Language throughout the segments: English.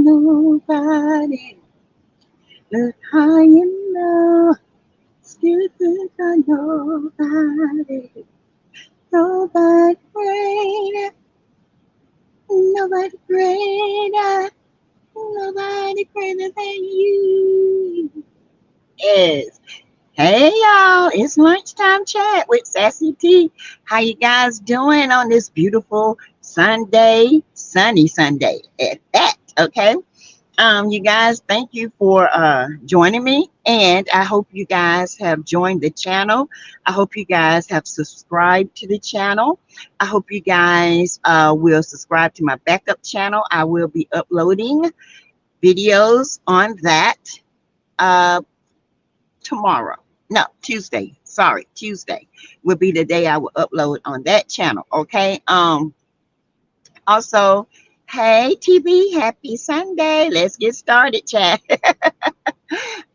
nobody. Look high and low, still think on nobody. Nobody greater, nobody greater, nobody greater than you. Yes. Hey y'all, it's lunchtime chat with Sassy T. How you guys doing on this beautiful Sunday, sunny Sunday at that? Okay. You guys, thank you for joining me, and I hope you guys have joined the channel. I hope you guys have subscribed to the channel. I hope you guys will subscribe to my backup channel. I will be uploading videos on that uh, tomorrow. No, Tuesday. Sorry, Tuesday will be the day I will upload on that channel. Okay. Also, hey TB, happy Sunday. Let's get started, chat.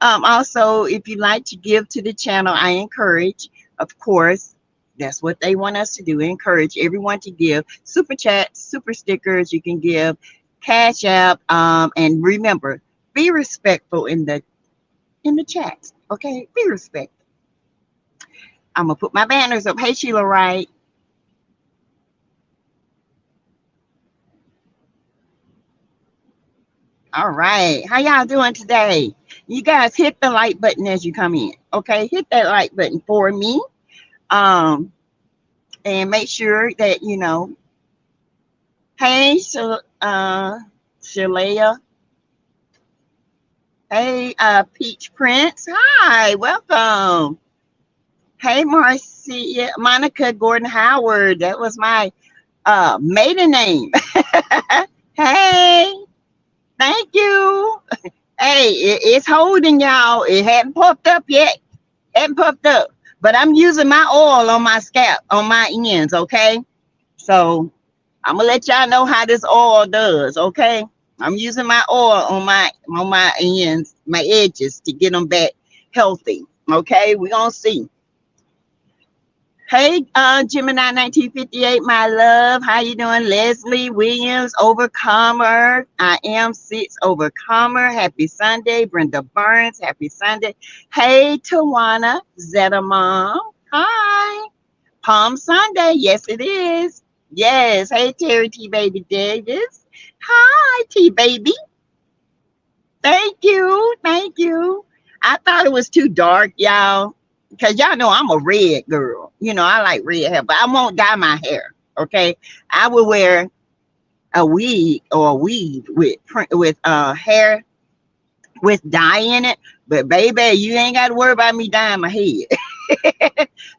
Also, if you like to give to the channel, I encourage, of course, that's what they want us to do. Encourage everyone to give super chat, super stickers. You can give Cash App, and remember, be respectful in the chat. Okay, be respectful. I'm gonna put my banners up. Hey Sheila Wright. All right, how y'all doing today? You guys hit the like button as you come in. Okay, hit that like button for me. And make sure that you know. Hey, Shalea. Hey, Peach Prince. Hi, welcome. Hey, Marcia, Monica Gordon Howard. That was my maiden name. Hey, thank you. Hey, it's holding, y'all. It hadn't popped up yet. Hadn't popped up. But I'm using my oil on my scalp, on my ends, okay? So I'm gonna let y'all know how this oil does, okay? I'm using my oil on my ends, my edges to get them back healthy. Okay, we're gonna see. Hey, Gemini 1958, my love. How you doing? Leslie Williams, Overcomer. I am Six Overcomer. Happy Sunday. Brenda Burns, happy Sunday. Hey, Tawana Zeta Mom. Hi. Palm Sunday. Yes, it is. Yes. Hey, Terry T. Baby Davis. Hi, T. Baby. Thank you. Thank you. I thought it was too dark, y'all. Because y'all know I'm a red girl. You know, I like red hair, but I won't dye my hair. Okay. I will wear a wig or a weave with hair with dye in it. But baby, you ain't got to worry about me dyeing my head.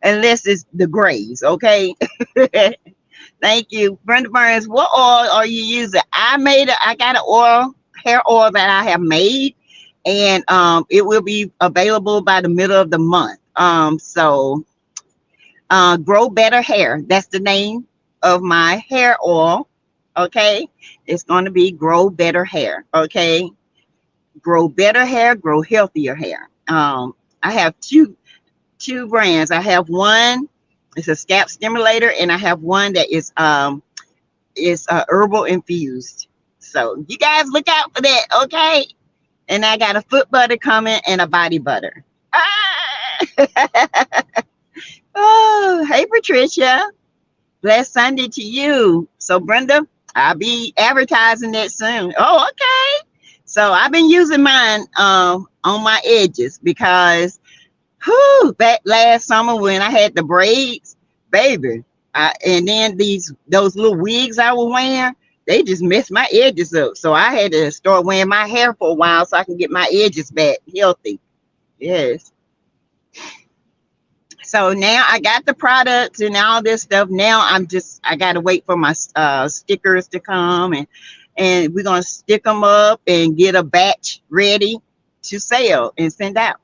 Unless it's the grays, okay? Thank you. Brenda Burns, what oil are you using? I got an hair oil that I have made, and it will be available by the middle of the month. So Grow Better Hair, that's the name of my hair oil. Okay, it's going to be Grow Better Hair. Okay, grow better hair, grow healthier hair. I have two brands. I have one, it's a scalp stimulator, and I have one that is herbal infused. So you guys look out for that. Okay, and I got a foot butter coming and a body butter. Oh, hey Patricia, blessed Sunday to you. So Brenda, I'll be advertising that soon. Oh, okay. So I've been using mine on my edges because back last summer when I had the braids, baby, and then those little wigs I was wearing, they just messed my edges up. So I had to start wearing my hair for a while so I can get my edges back healthy. Yes. So now I got the products and all this stuff. Now I got to wait for my stickers to come, and we're going to stick them up and get a batch ready to sell and send out.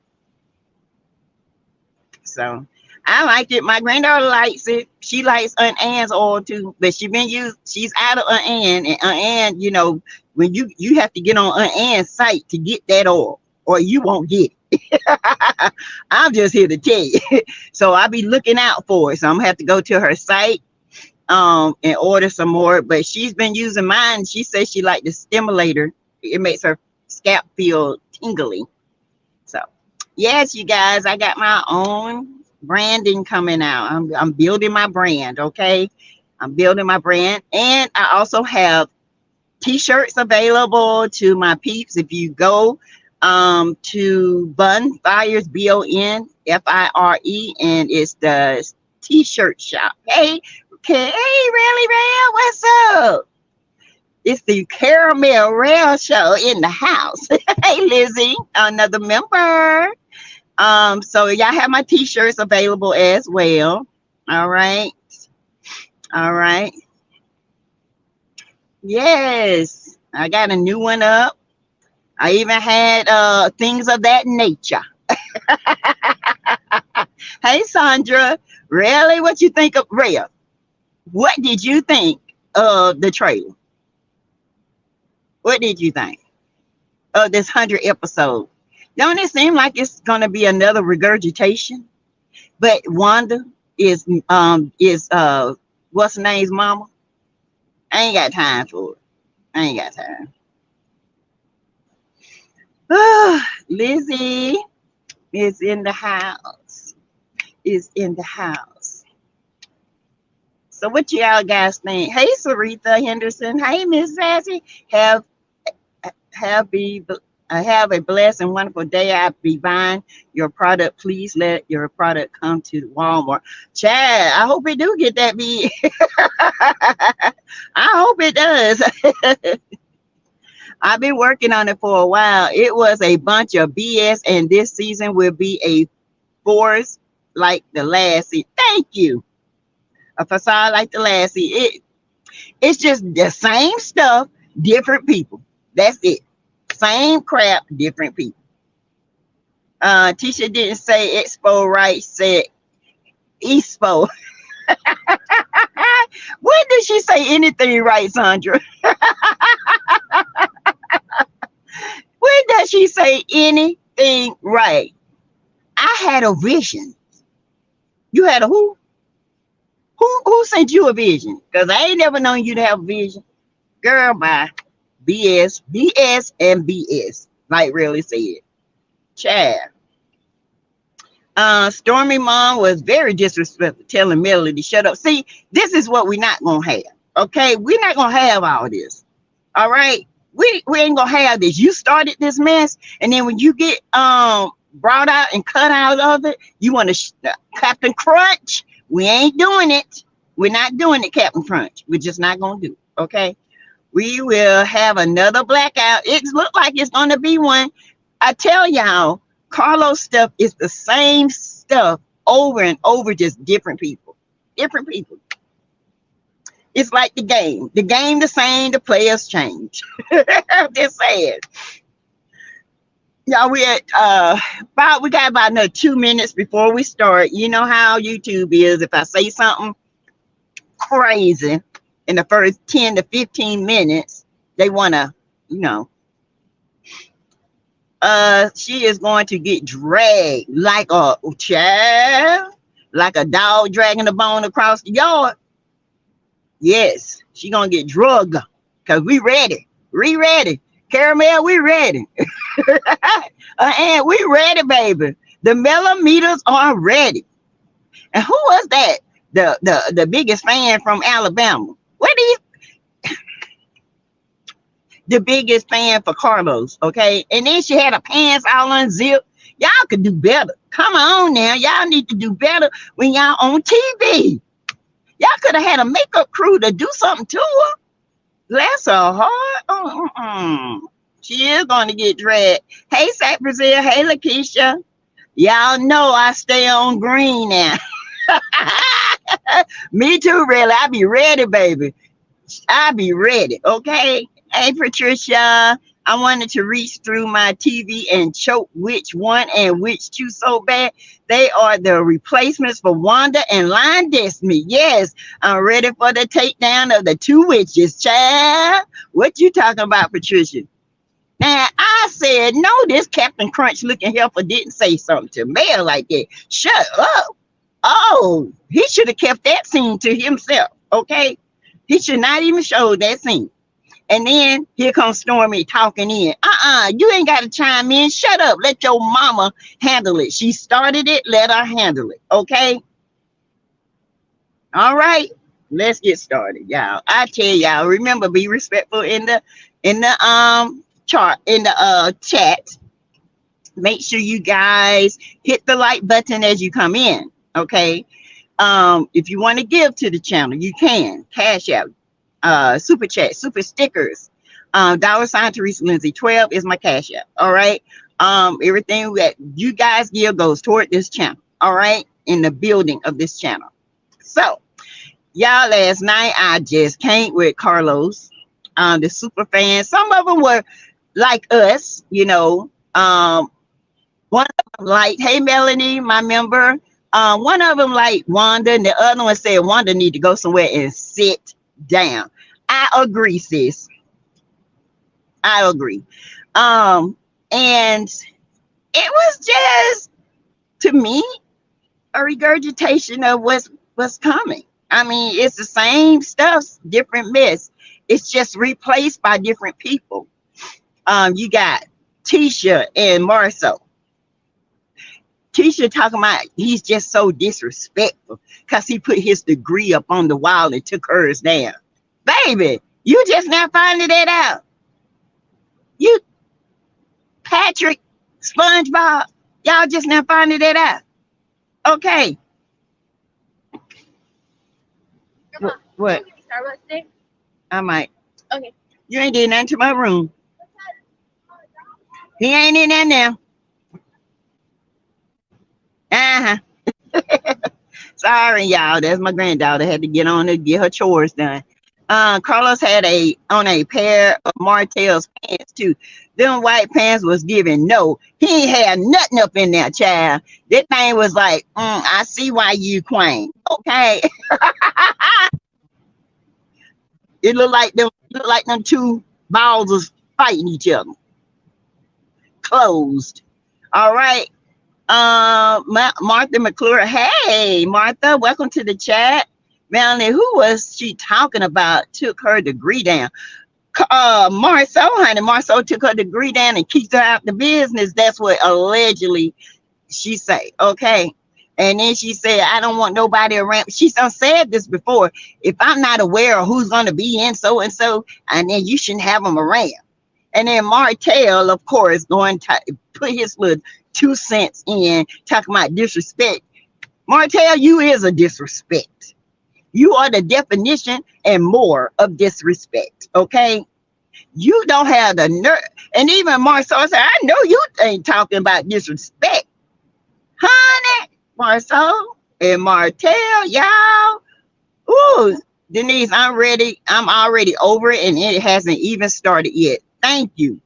So I like it. My granddaughter likes it. She likes Aunt Ann's oil too, but she's out of Aunt Ann, and Aunt Ann, you know, when you have to get on Aunt Ann's site to get that oil, or you won't get it. I'm just here to tell you. So I'll be looking out for it. So I'm gonna have to go to her site and order some more. But she's been using mine. She says she liked the stimulator it makes her scalp feel tingly. So yes, you guys, I got my own branding coming out. I'm building my brand, okay? I'm building my brand. And I also have t-shirts available to my peeps. If you go to Bonfires, Bonfire, and it's the t-shirt shop. Hey, okay, hey, really, Rail, what's up? It's the Caramel Rail Show in the house. Hey, Lizzie, another member. So y'all have my t-shirts available as well. All right. All right. Yes. I got a new one up. I even had things of that nature. Hey Sandra, really? What you think of Rhea? What did you think of the trailer? What did you think of this 100 episode? Don't it seem like it's gonna be another regurgitation? But Wanda is what's her name's mama? I ain't got time for it. I ain't got time. Lizzie is in the house. Is in the house. So what y'all guys think? Hey Sarita Henderson. Hey Miss Sassy. Have be have a blessed and wonderful day. I'll be buying your product. Please let your product come to Walmart. Chad, I hope it do get that big. I hope it does. I've been working on it for a while. It was a bunch of BS, and this season will be a force like the last season. Thank you. A facade like the last season. It's just the same stuff, different people. That's it. Same crap, different people. Tisha didn't say expo right, said expo. When did she say anything right, Sandra? When does she say anything right? I had a vision. You had a who? Who sent you a vision? Because I ain't never known you to have a vision. Girl, bye. BS, BS, and BS. Like really said. Chad. Stormy mom was very disrespectful, telling Melody to shut up. See, this is what we're not gonna have. Okay, we're not gonna have all this. All right, we ain't gonna have this. You started this mess, and then when you get brought out and cut out of it, you want to Captain Crunch. We ain't doing it. We're not doing it, Captain Crunch. We're just not gonna do it. Okay, we will have another blackout. It looks like it's gonna be one. I tell y'all, Carlos stuff is the same stuff over and over, just different people. Different people. It's like the game. The game the same, the players change. Just saying. Y'all, we got about another 2 minutes before we start. You know how YouTube is. If I say something crazy in the first 10 to 15 minutes, they wanna, you know. She is going to get dragged like a child, like a dog dragging a bone across the yard. Yes, she gonna get drugged because we ready. We ready. Caramel, we ready. And we ready, baby. The millimeters are ready. And who was that? The biggest fan from Alabama. What is the biggest fan for Carlos? Okay, and then she had her pants all unzipped. Y'all could do better. Come on now, y'all need to do better when y'all on TV. Y'all could have had a makeup crew to do something to her. Bless her heart. She is going to get dragged. Hey, Sac Brazil. Hey, Lakeisha. Y'all know I stay on green now. Me too, really. I be ready, baby. I be ready, okay? Hey, Patricia. I wanted to reach through my TV and choke which one and which two so bad. They are the replacements for Wanda and Lion Destiny. Yes, I'm ready for the takedown of the two witches, child. What you talking about, Patricia? And I said, no, this Captain Crunch looking helper didn't say something to Mel like that. Shut up. Oh, he should have kept that scene to himself, okay? He should not even show that scene. And then here comes Stormy talking in. You ain't got to chime in. Shut up. Let your mama handle it. She started it. Let her handle it. Okay. All right. Let's get started, y'all. I tell y'all, remember, be respectful in the chat. Make sure you guys hit the like button as you come in. Okay. If you want to give to the channel, you can. Cash out, super chat, super stickers. $ Teresa Lindsay 12 is my cash app. All right. Everything that you guys give goes toward this channel. All right. In the building of this channel. So, y'all, last night I just came with Carlos, the super fans. Some of them were like us, you know. One of them like, hey Melanie, my member. One of them like Wanda, and the other one said Wanda need to go somewhere and sit down. I agree, sis. I agree. And it was just, to me, a regurgitation of what's coming. I mean, it's the same stuff, different mess. It's just replaced by different people. You got Tisha and Marceau. Tisha talking about he's just so disrespectful because he put his degree up on the wall and took hers down. Baby, you just now finding that out. You, Patrick, SpongeBob, y'all just now finding that out. Okay. Grandma, what? Starbucks today? I might. Okay. You ain't did nothing to my room. He ain't in there now. Sorry, y'all. That's my granddaughter. Had to get on to get her chores done. Carlos had on a pair of Martell's pants too. Them white pants was giving no. He ain't had nothing up in there, child. That thing was like, I see why you queen. Okay. It looked like them two balls was fighting each other. Closed. All right. Martha McClure. Hey, Martha, welcome to the chat. Melanie, who was she talking about? Took her degree down. Marceau, honey. Marceau took her degree down and kicked her out the business. That's what allegedly she say. Okay. And then she said, I don't want nobody around. She's said this before. If I'm not aware of who's going to be in so and so, and then you shouldn't have them around. And then Martell, of course, going to put his little 2 cents in, talking about disrespect. Martell, you is a disrespect. You are the definition and more of disrespect. Okay. You don't have the nerve. And even Marceau said, I know you ain't talking about disrespect. Honey, Marceau and Martell, y'all. Ooh, Denise, I'm ready. I'm already over it, and it hasn't even started yet. Thank you.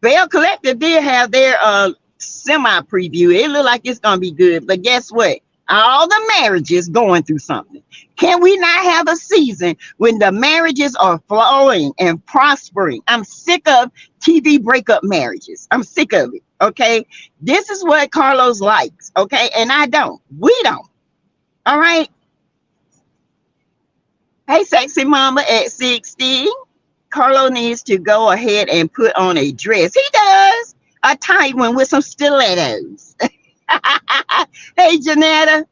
Bell Collective did have their semi preview. It looked like it's gonna be good, but guess what? All the marriages going through something. Can we not have a season when the marriages are flowing and prospering? I'm sick of TV breakup marriages. I'm sick of it. Okay, this is what Carlos likes. Okay, and I don't. We don't. All right. Hey, sexy mama at 60. Carlo needs to go ahead and put on a dress. He does. A tight one with some stilettos. Hey, Janetta.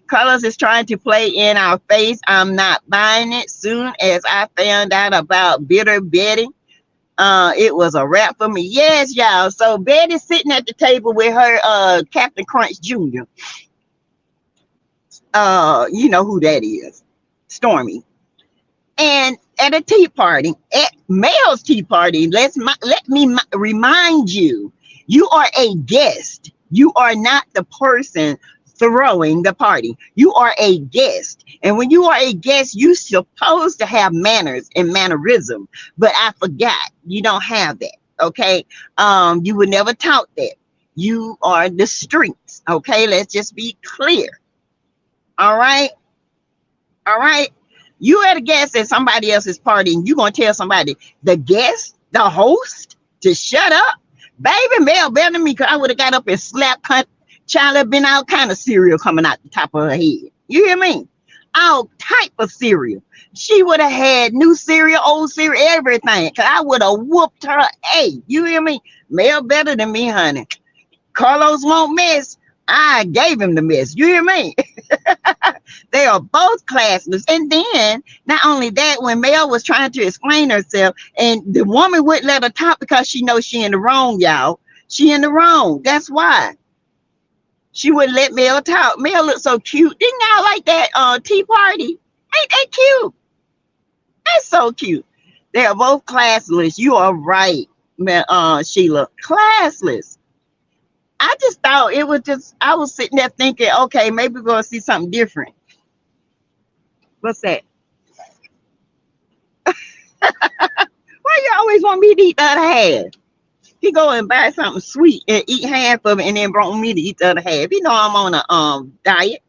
Carlos is trying to play in our face. I'm not buying it. Soon as I found out about Bitter Betty, it was a wrap for me. Yes, y'all. So Betty's sitting at the table with her Captain Crunch Jr. You know who that is. Stormy. And at a tea party, at Mel's tea party, let me remind you, you are a guest. You are not the person throwing the party. You are a guest. And when you are a guest, you're supposed to have manners and mannerism. But I forgot, you don't have that. Okay. You would never taught that. You are the streets. Okay. Let's just be clear. All right. All right. You at a guest at somebody else's party, and you're going to tell somebody, the guest, the host, to shut up? Baby, Mel better than me, because I would have got up and slapped her. Child, have been all kind of cereal coming out the top of her head. You hear me? All type of cereal. She would have had new cereal, old cereal, everything. Cause I would have whooped her. Hey, you hear me? Mel better than me, honey. Carlos won't miss. I gave him the miss. You hear me? They are both classless. And then, not only that, when Mel was trying to explain herself, and the woman wouldn't let her talk because she knows she in the wrong, y'all. She in the wrong. That's why. She wouldn't let Mel talk. Mel looked so cute. Didn't y'all like that tea party? Ain't that cute? That's so cute. They are both classless. You are right, Sheila. Classless. I just thought it was just, I was sitting there thinking, okay, maybe we're going to see something different. What's that? Why you always want me to eat the other half? He go and buy something sweet and eat half of it and then brought me to eat the other half. You know I'm on a diet.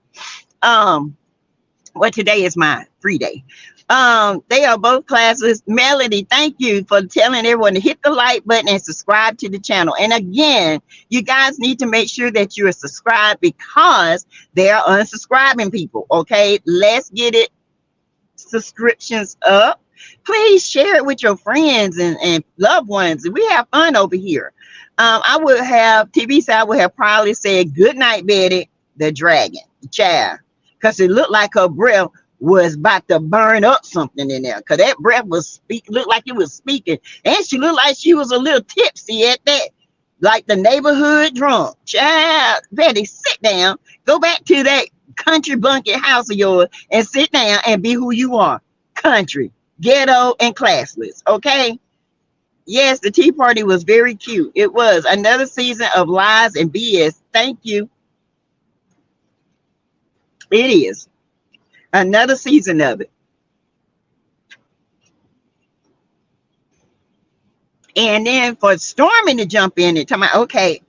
Well, today is my free day. They are both classes. Melody, thank you for telling everyone to hit the like button and subscribe to the channel. And again, you guys need to make sure that you are subscribed because they are unsubscribing people. Okay, let's get it subscriptions up. Please share it with your friends and loved ones. We have fun over here. I would have TV side would have probably said good night, Betty, the dragon, child, because it looked like her breath was about to burn up something in there. Because that breath was looked like it was speaking, and she looked like she was a little tipsy at that, like the neighborhood drunk. Child, Betty, sit down, go back to that country bucket house of yours, and sit down and be who you are, country, ghetto, and classless. Okay. Yes, the tea party was very cute. It was another season of lies and BS. Thank you. It is another season of it. And then for Stormy to jump in and tell me, okay,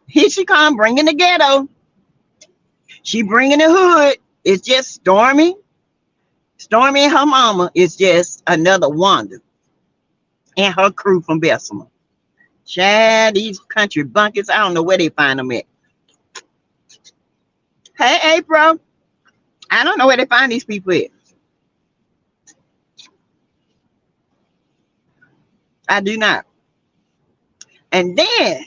here she come bringing the ghetto. She bringing the hood. It's just Stormy and her mama is just another Wanda and her crew from Bessemer. Chad, these country bunkers, I don't know where they find them at. Hey, April, I don't know where they find these people at. I do not. And then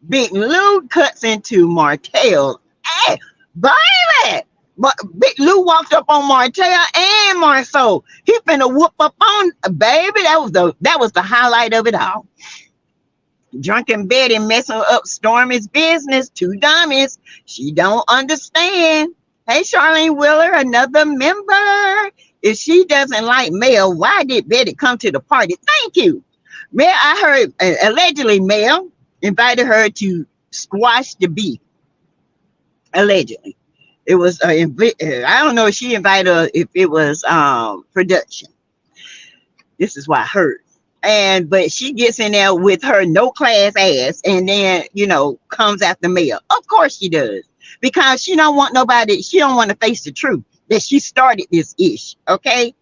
Big Lou cuts into Martell. Hey, baby! But Big Lou walked up on Martell and Marceau. He finna whoop up on baby. That was the highlight of it all. Drunken Betty messing up Stormy's business. Two dummies. She don't understand. Hey, Charlene Wheeler, another member. If she doesn't like Mel, why did Betty come to the party? Thank you. Mel, I heard allegedly Mel invited her to squash the beef. Allegedly. It was I don't know if she invited her, if it was production. This is what I heard. But she gets in there with her no class ass and then comes after Mel. Of course she does. Because she don't want nobody, she don't want to face the truth that she started this ish. Okay.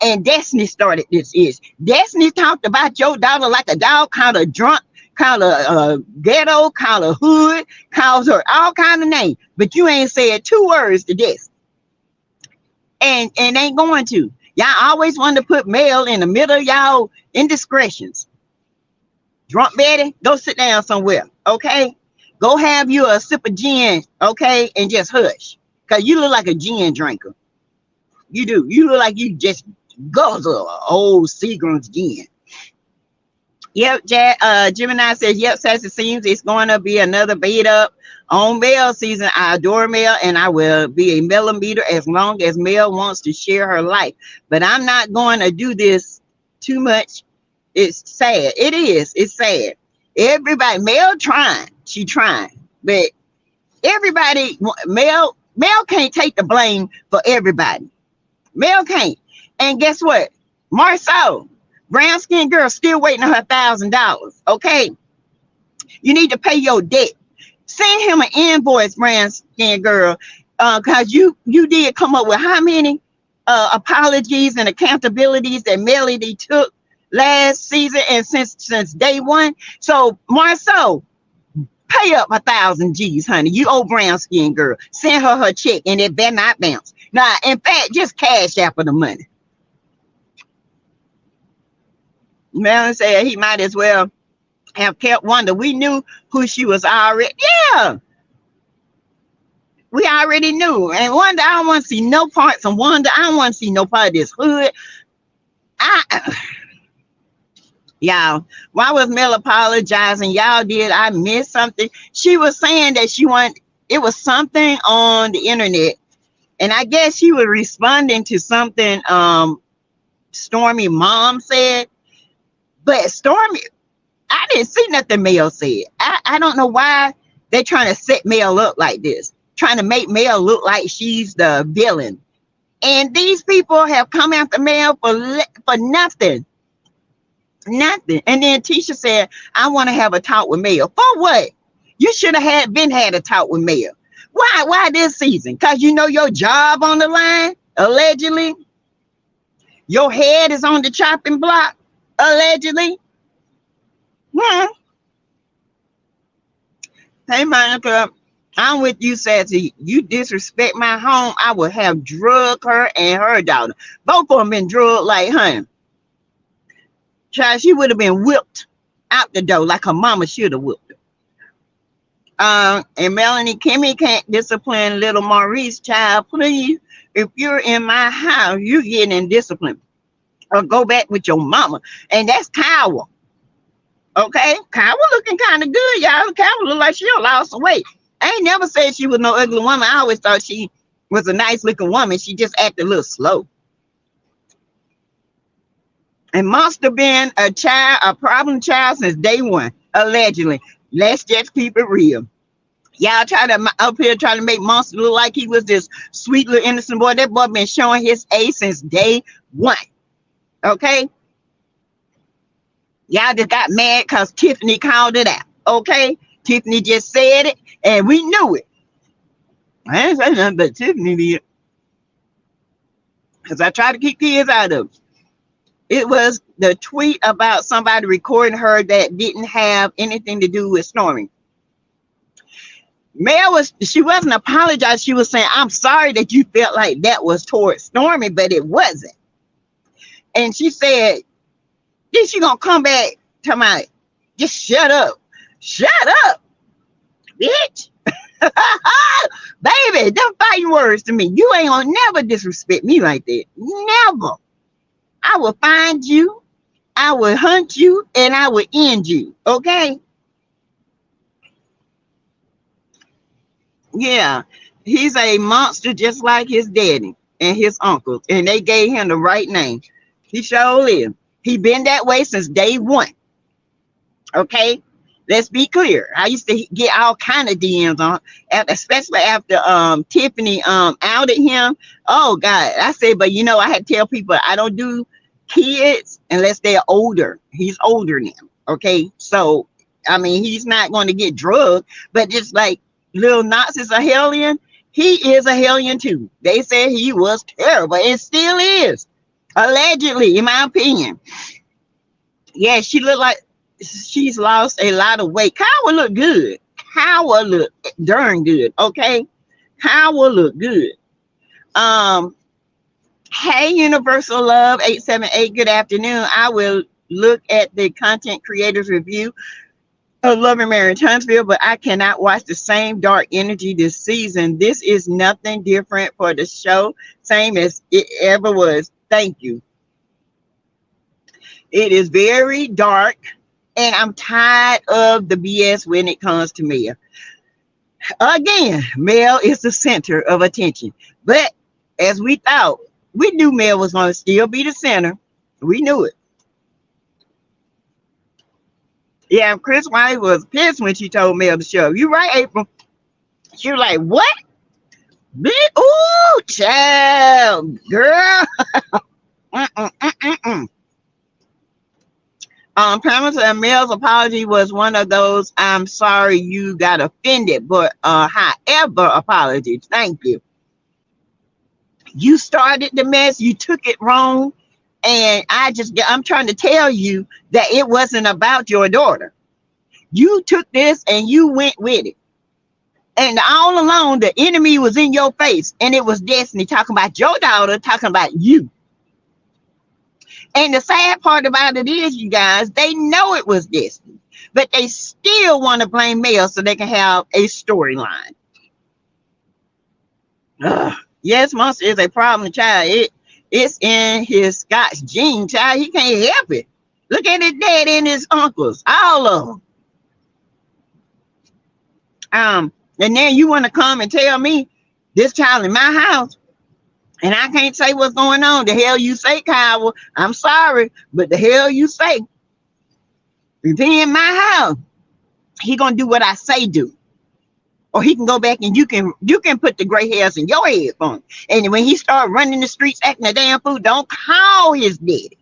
And Destiny started this ish. Destiny talked about your daughter like a dog, called her drunk, called her ghetto, called her hood, calls her all kind of names. But you ain't said two words to this. And ain't going to. Y'all always want to put Mel in the middle of y'all indiscretions. Drunk Betty, go sit down somewhere. Okay. Go have you a sip of gin. Okay. And just hush. Because you look like a gin drinker. You do. You look like you just guzzle old Seagram's gin. Yep, Gemini says, yep, Sassy, seems it's going to be another beat up on Mel season. I adore Mel and I will be a millimeter as long as Mel wants to share her life. But I'm not going to do this too much. It's sad. It is. It's sad. Everybody, Mel trying. She trying. But everybody, Mel can't take the blame for everybody. Mel can't. And guess what? Marceau, brown skin girl, still waiting on her $1,000. Okay. You need to pay your debt. Send him an invoice, brown skin girl. Because you did come up with how many apologies and accountabilities that Melody took last season and since day one. So Marceau, pay up 1,000 G's, honey. You owe brown skin girl. Send her check and it better not bounce. Now, in fact, just cash out for the money. Melanie said he might as well have kept Wanda. We knew who she was already. Yeah, we already knew. And Wanda, I don't want to see no parts of Wanda. I don't want to see no part of this hood. I Y'all, why was Mel apologizing? Y'all, did I miss something? She was saying that she wanted, it was something on the internet. And I guess she was responding to something Stormy mom said. But Stormy, I didn't see nothing Mel said. I don't know why they're trying to set Mel up like this, trying to make Mel look like she's the villain. And these people have come after Mel for nothing. Nothing. And then Tisha said, I want to have a talk with Mel. For what? You should have had a talk with Mel. Why this season? Because you know your job on the line, allegedly. Your head is on the chopping block, allegedly. Well, hey Monica, I'm with you, Sassy. You disrespect my home, I would have drugged her and her daughter. Both of them been drugged like honey. Child, she would have been whipped out the door like her mama should have whipped her. And Melanie, Kimmy can't discipline little Maurice. Child, please, if you're in my house, you're getting disciplined. Or go back with your mama. And that's Kyle. Okay? Kyle looking kind of good, y'all. Kyle look like she lost some weight. I ain't never said she was no ugly woman. I always thought she was a nice looking woman. She just acted a little slow. And must have been a problem child since day one, allegedly. Let's just keep it real. Y'all try to up here trying to make Monster look like he was this sweet little innocent boy. That boy been showing his age since day one. Okay? Y'all just got mad because Tiffany called it out. Okay? Tiffany just said it and we knew it. I ain't say nothing but Tiffany did. Because I try to keep kids out of it. It was the tweet about somebody recording her that didn't have anything to do with snoring. Mel she wasn't apologizing. She was saying, I'm sorry that you felt like that was towards Stormy, but it wasn't. And she said, then she gonna come back to my, just shut up. Shut up, bitch. Baby, them fighting words to me. You ain't gonna never disrespect me like that. Never. I will find you, I will hunt you, and I will end you. Okay? Yeah. He's a monster just like his daddy and his uncles. And they gave him the right name. He sure is. He been that way since day one. Okay? Let's be clear. I used to get all kind of DMs on, especially after Tiffany outed him. Oh God. I said, but you know, I had to tell people I don't do kids unless they're older. He's older now. Okay. So I mean, he's not going to get drugged, but just like Lil Nas is a hellion, he is a hellion too. They said he was terrible. It still is. Allegedly, in my opinion. Yeah, she looked like she's lost a lot of weight. Kyle look good. Kyle look darn good. Okay. Kyle look good. Hey, Universal Love 878. Good afternoon. I will look at the content creators review of Love and Marriage Huntsville, but I cannot watch the same dark energy this season. This is nothing different for the show, same as it ever was. Thank you. It is very dark, and I'm tired of the BS when it comes to Mel. Again, Mel is the center of attention, but as we thought, we knew Mel was going to still be the center. We knew it. Yeah, Chris White was pissed when she told Mel to show up. You right, April. She was like, what? Ooh, child, girl. Pamela Mel's apology was one of those, I'm sorry you got offended, but however apology. Thank you. You started the mess, you took it wrong, and I'm trying to tell you that it wasn't about your daughter. You took this and you went with it. And all along, the enemy was in your face, and it was Destiny talking about your daughter, talking about you. And the sad part about it is, you guys, they know it was destiny, but they still want to blame Mel so they can have a storyline. Ugh. Yes, Monster is a problem child. It's in his Scott's gene, child. He can't help it. Look at his dad and his uncles, all of them. And then you want to come and tell me this child in my house, and I can't say what's going on. The hell you say, Kyle? I'm sorry, but the hell you say? If he in my house, he gonna do what I say do. Or he can go back and you can put the gray hairs in your head for him. And when he start running the streets acting a damn fool, don't call his daddy.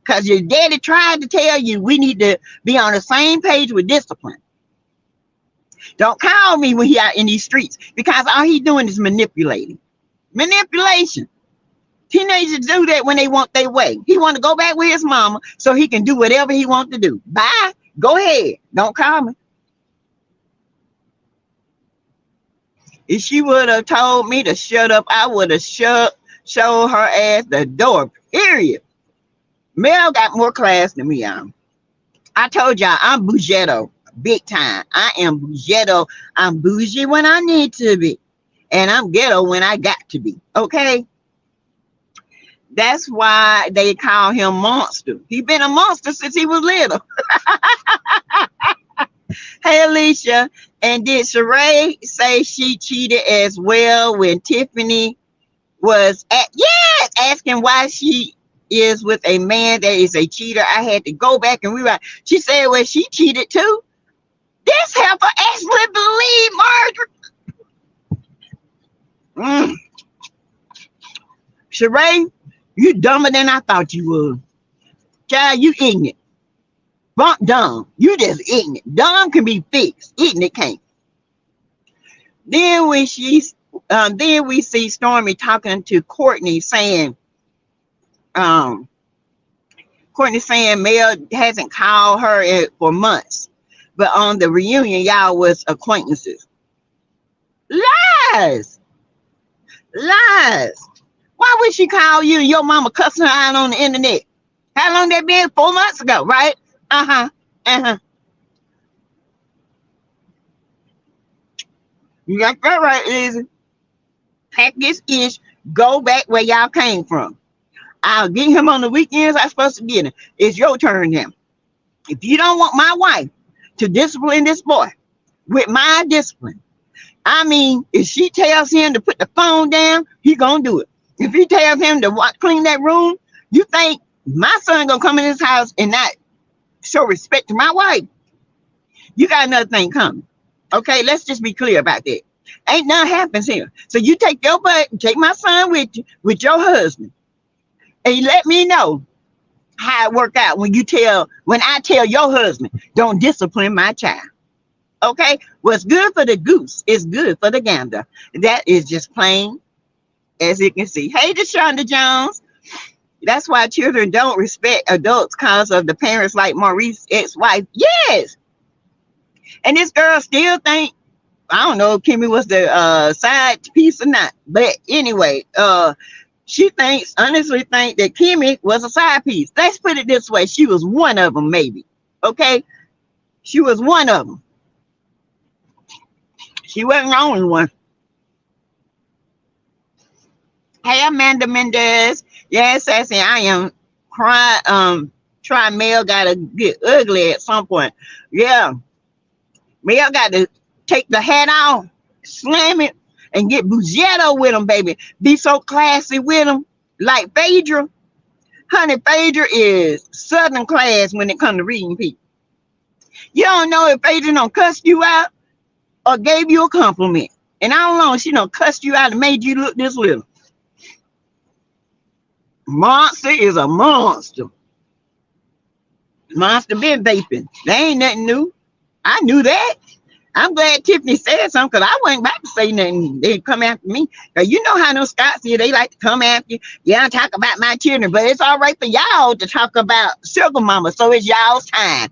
Because your daddy tried to tell you we need to be on the same page with discipline. Don't call me when he out in these streets, because all he doing is manipulating. Manipulation. Teenagers do that when they want their way. He want to go back with his mama so he can do whatever he wants to do. Bye. Go ahead. Don't call me. If she would have told me to shut up, I would have showed her ass the door. Period. Mel got more class than me. I told y'all I'm bougetto, big time. I am bougetto. I'm bougie when I need to be, and I'm ghetto when I got to be. Okay. That's why they call him Monster. He been a monster since he was little. Hey, Alicia. And did Sheree say she cheated as well when Tiffany was asking why she is with a man that is a cheater? I had to go back and rewrite. She said, well, she cheated too. This helper actually believe Margaret. Sheree, you dumber than I thought you would. Child, you ignorant. Bump dumb. You just ignorant. Dumb can be fixed. Ignorant can't. Then we see Stormy talking to Courtney saying, Mel hasn't called her for months, but on the reunion, y'all was acquaintances. Lies. Why would she call you and your mama cussing her out on the internet? How long that been? 4 months ago, right? You got that right, Lizzie. Pack this ish. Go back where y'all came from. I'll get him on the weekends. I'm supposed to get him. It's your turn now. If you don't want my wife to discipline this boy with my discipline, I mean, if she tells him to put the phone down, he gonna do it. If he tells him to clean that room, you think my son gonna come in his house and not show respect to my wife? You got another thing coming. Okay, let's just be clear about that. Ain't nothing happens here. So you take your butt, take my son with you, with your husband, and you let me know how it worked out when I tell your husband, don't discipline my child. Okay, what's good for the goose is good for the gander. That is just plain as you can see. Hey, Deshaunda Jones. That's why children don't respect adults because of the parents like Maurice's ex-wife. Yes. And this girl still think, I don't know if Kimmy was the side piece or not. But anyway, she honestly think that Kimmy was a side piece. Let's put it this way. She was one of them, maybe. Okay? She was one of them. She wasn't the only one. Hey, Amanda Mendez. Yes, Sassy, I am crying. Try Mel gotta get ugly at some point. Yeah. Mel got to take the hat off, slam it, and get bougetto with him, baby. Be so classy with him. Like Phaedra. Honey, Phaedra is Southern class when it comes to reading people. You don't know if Phaedra don't cuss you out or gave you a compliment. And I don't know, she don't cuss you out and made you look this little. Monster is a monster. Monster been vaping. They ain't nothing new. I knew that. I'm glad Tiffany said something because I wasn't about to say nothing. They'd come after me. Because you know how those Scots here, they like to come after you. Yeah, talk about my children, but it's all right for y'all to talk about Sugar Mama. So it's y'all's time.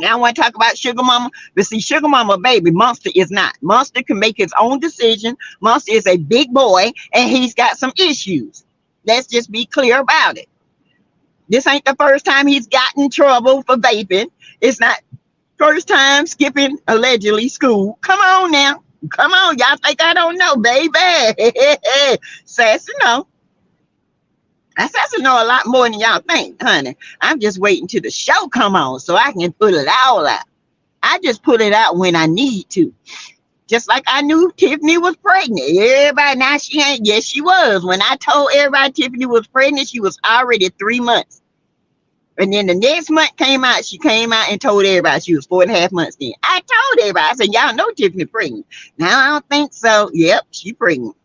I want to talk about Sugar Mama, but see, Sugar Mama, baby, Monster is not. Monster can make his own decision. Monster is a big boy, and he's got some issues. Let's just be clear about it. This ain't the first time he's gotten in trouble for vaping. It's not first time skipping allegedly school. Come on now. Come on. Y'all think I don't know, baby. Sassy no. I sassy know a lot more than y'all think, honey. I'm just waiting till the show come on so I can put it all out. I just put it out when I need to. Just like I knew Tiffany was pregnant. Everybody, now she ain't. Yes, she was. When I told everybody Tiffany was pregnant, she was already 3 months. And then the next month came out, she came out and told everybody she was 4.5 months then. I told everybody, I said, y'all know Tiffany pregnant. Now I don't think so. Yep, she pregnant.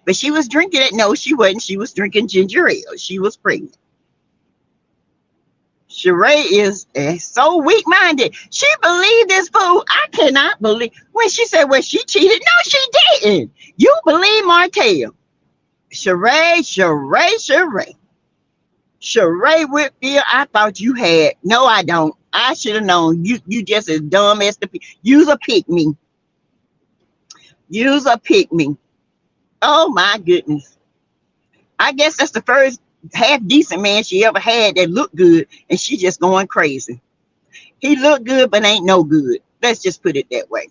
But she was drinking it. No, she wasn't. She was drinking ginger ale. She was pregnant. Sheree is so weak-minded. She believed this fool. I cannot believe. When she said, well, she cheated. No, she didn't. You believe Martell. Sheree. Sheree Whitfield, I thought you had. No, I don't. I should have known. You just as dumb as the use a pick me. Use a pick me. Oh my goodness. I guess that's the first half decent man she ever had that looked good, and she just going crazy. He looked good, but ain't no good. Let's just put it that way.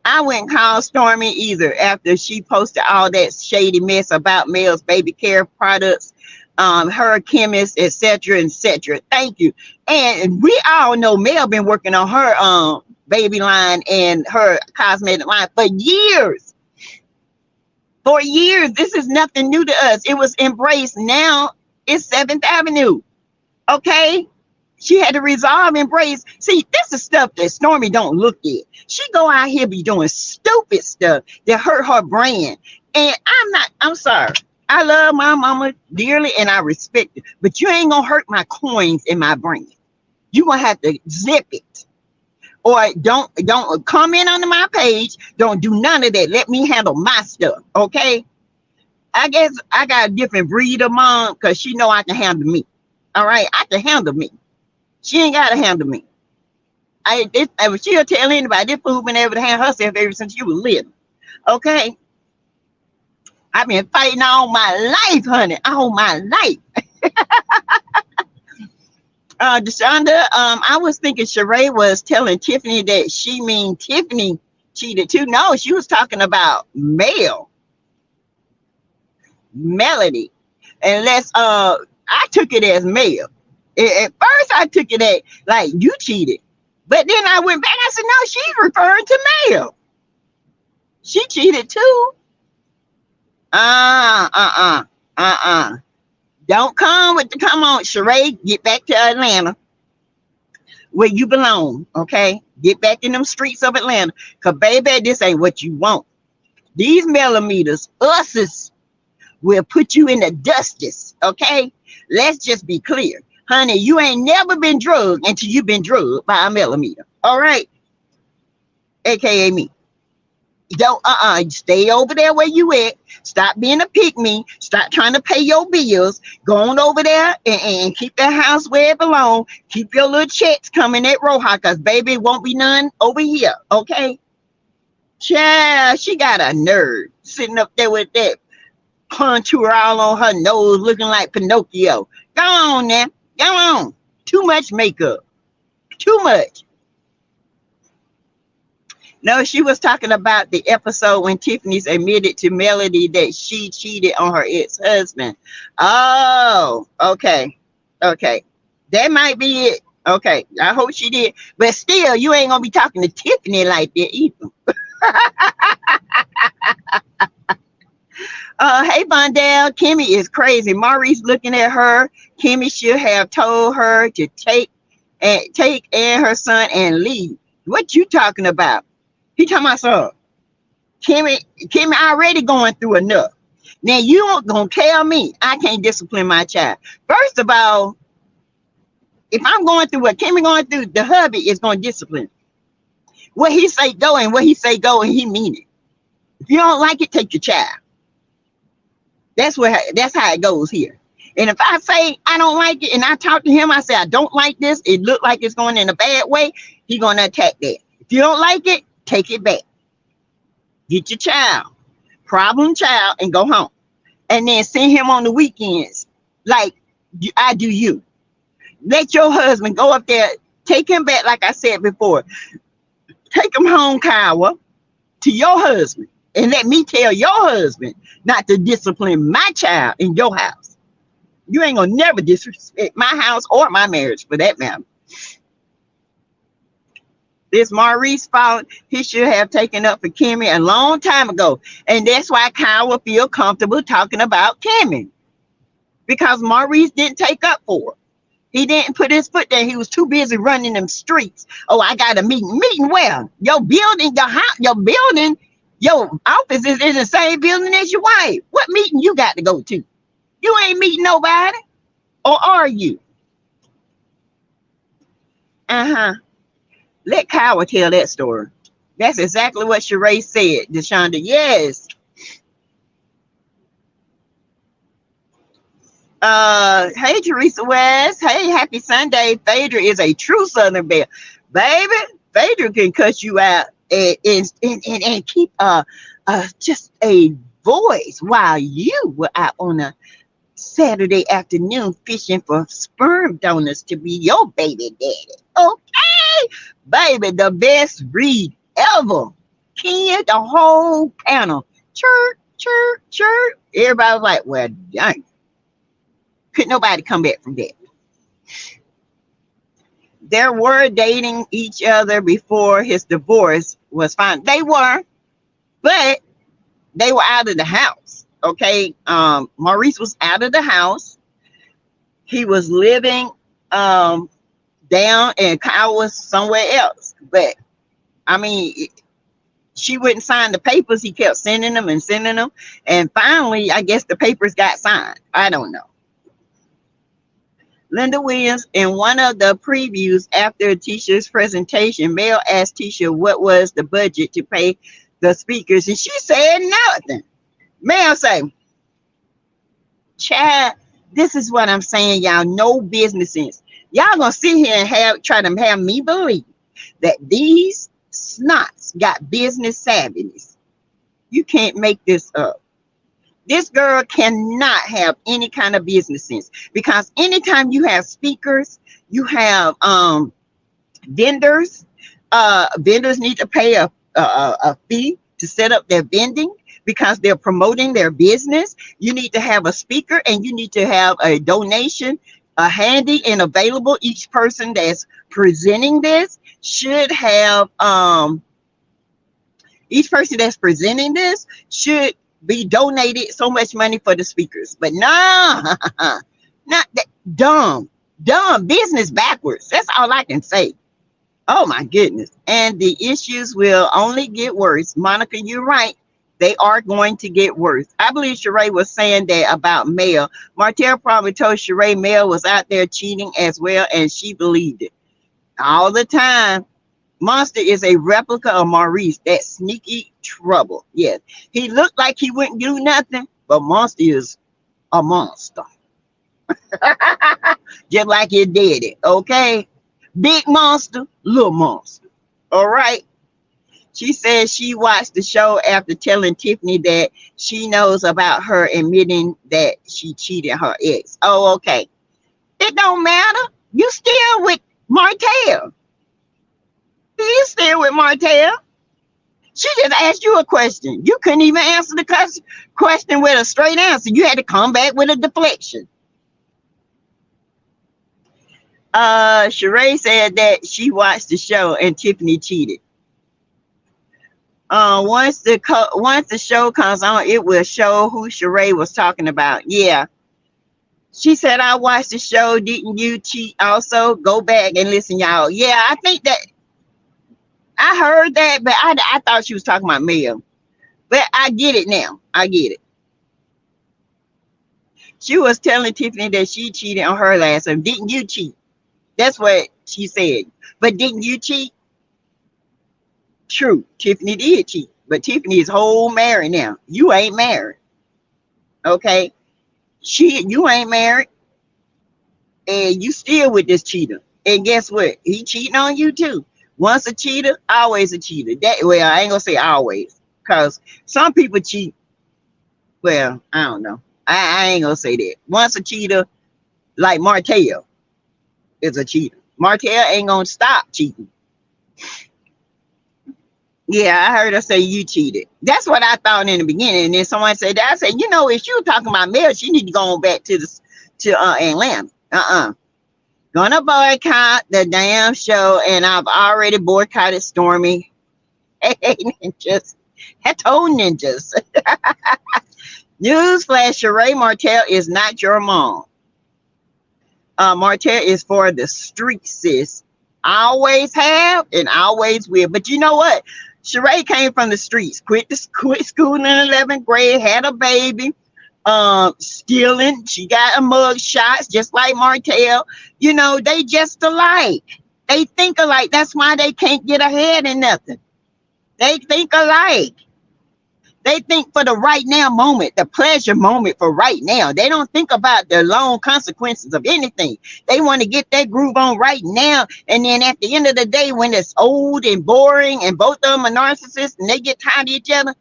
I wouldn't call Stormy either after she posted all that shady mess about Mel's baby care products, her chemist, etc., etc. Thank you. And we all know Mel been working on her baby line and her cosmetic line for years. For years, this is nothing new to us. It was embraced. Now it's 7th Avenue. Okay? She had to resolve embrace. See, this is stuff that Stormy don't look at. She go out here be doing stupid stuff that hurt her brand. And I'm sorry. I love my mama dearly and I respect it. But you ain't gonna hurt my coins in my brand. You gonna have to zip it. Or don't comment on my page. Don't do none of that. Let me handle my stuff. Okay. I guess I got a different breed of mom because she know I can handle me. All right. I can handle me. She ain't gotta handle me. She'll tell anybody this fool been able to handle herself ever since you was little. Okay. I've been fighting all my life, honey. All my life. Deshonda, I was thinking Sheree was telling Tiffany that she mean Tiffany cheated too. No, she was talking about Melody. Unless I took it as Mel. At first I took it as like you cheated. But then I went back, I said, no, she's referring to Mel. She cheated too. Don't come on, Sheree, get back to Atlanta where you belong, okay? Get back in them streets of Atlanta. Because, baby, this ain't what you want. These millimeters, us's, will put you in the dusties, okay? Let's just be clear. Honey, you ain't never been drugged until you've been drugged by a millimeter, all right? AKA me. Don't stay over there where you at. Stop being a pick-me. Stop trying to pay your bills. Go on over there and keep that house where it belongs. Keep your little checks coming at Roja, because baby, it won't be none over here. Okay? Child, she got a nerd sitting up there with that contour all on her nose looking like Pinocchio. Go on now. Go on. Too much makeup. Too much. No, she was talking about the episode when Tiffany's admitted to Melody that she cheated on her ex-husband. Oh, okay. Okay. That might be it. Okay. I hope she did. But still, you ain't going to be talking to Tiffany like that either. Hey, Vondell. Kimmy is crazy. Maurice looking at her. Kimmy should have told her to take and her son and leave. What you talking about? He talking about something. Kimmy already going through enough. Now you aren't gonna tell me I can't discipline my child. First of all, if I'm going through what Kimmy going through, the hubby is gonna discipline. What he say go and what he say go, and he mean it. If you don't like it, take your child. That's how it goes here. And if I say I don't like it and I talk to him, I say I don't like this, it look like it's going in a bad way, he gonna attack that. If you don't like it, take it back. Get your child, problem child, and go home. And then send him on the weekends. like I do you. Let your husband go up there, take him back, like I said before, take him home, Kyle, to your husband. And let me tell your husband not to discipline my child in your house. You ain't gonna never disrespect my house or my marriage for that matter. This Maurice fault. He should have taken up for Kimmy a long time ago. And that's why Kyle will feel comfortable talking about Kimmy. Because Maurice didn't take up for her. He didn't put his foot there. He was too busy running them streets. Oh, I got a meeting. Meeting where? Your building, your house, your building, your office is in the same building as your wife. What meeting you got to go to? You ain't meeting nobody. Or are you? Uh-huh. Let Kyle tell that story. That's exactly what Sheree said, Deshonda. Yes. Hey, Teresa West. Hey, happy Sunday. Phaedra is a true Southern Belle. Baby, Phaedra can cut you out and keep just a voice while you were out on a Saturday afternoon fishing for sperm donors to be your baby daddy. Okay, baby, the best read ever. Kenya, the whole panel. Chirp, chirp, chirp. Everybody was like, well, dang. Could nobody come back from that? They were dating each other before his divorce was final. They were, but they were out of the house. Okay. Maurice was out of the house. He was living down and Kyle was somewhere else. But I mean, she wouldn't sign the papers. He kept sending them and sending them. And finally, I guess the papers got signed. I don't know. Linda Williams, in one of the previews after Tisha's presentation, Mel asked Tisha what was the budget to pay the speakers, and she said nothing. Mel said, Chad, this is what I'm saying, y'all. No business sense. Y'all gonna sit here and try to have me believe that these snots got business savviness. You can't make this up. This girl cannot have any kind of business sense, because anytime you have speakers, you have vendors. Vendors need to pay a fee to set up their vending because they're promoting their business. You need to have a speaker and you need to have a donation handy and available. Each person that's presenting this should have each person that's presenting this should be donated so much money for the speakers. But nah, not that. Dumb business backwards. That's all I can say. Oh my goodness. And the issues will only get worse. Monica, you're right. They are going to get worse. I believe Sheree was saying that about Mel. Martell probably told Sheree Mel was out there cheating as well, and she believed it all the time. Monster is a replica of Maurice, that sneaky trouble. Yes, he looked like he wouldn't do nothing, but Monster is a monster. Just like his daddy, okay? Big monster, little monster. All right. She says she watched the show after telling Tiffany that she knows about her admitting that she cheated her ex. Oh, okay. It don't matter. You still with Martell. You still with Martell. She just asked you a question. You couldn't even answer the question with a straight answer. You had to come back with a deflection. Sheree said that she watched the show and Tiffany cheated. Once the show comes on, it will show who Sheree was talking about. Yeah. She said, I watched the show. Didn't you cheat also? Go back and listen, y'all. Yeah, I think that I heard that, but I thought she was talking about Mel. But I get it now. I get it. She was telling Tiffany that she cheated on her last time. Didn't you cheat? That's what she said. But didn't you cheat? True. Tiffany did cheat. But Tiffany is whole married now. You ain't married. Okay? You ain't married. And you still with this cheater. And guess what? He cheating on you too. Once a cheater, always a cheater. Well, I ain't gonna say always, because some people cheat. Well, I don't know. I ain't gonna say that. Once a cheater, like Martell is a cheater. Martell ain't gonna stop cheating. Yeah, I heard her say you cheated. That's what I thought in the beginning. And then someone said that. I said, you know, if you talking about Mel, she need to go on back to Atlanta. Gonna boycott the damn show, and I've already boycotted Stormy. Hey, ninjas. Hello, ninjas. Newsflash, Sheree Martell is not your mom. Martell is for the street, sis. Always have and always will. But you know what? Sheree came from the streets. Quit school in 11th grade. Had a baby. Stealing. She got a mug shots just like Martell. You know, they just alike. They think alike. That's why they can't get ahead in nothing. They think alike. They think for the right now moment, the pleasure moment for right now. They don't think about the long consequences of anything. They want to get that groove on right now. And then at the end of the day, when it's old and boring and both of them are narcissists and they get tired of each other,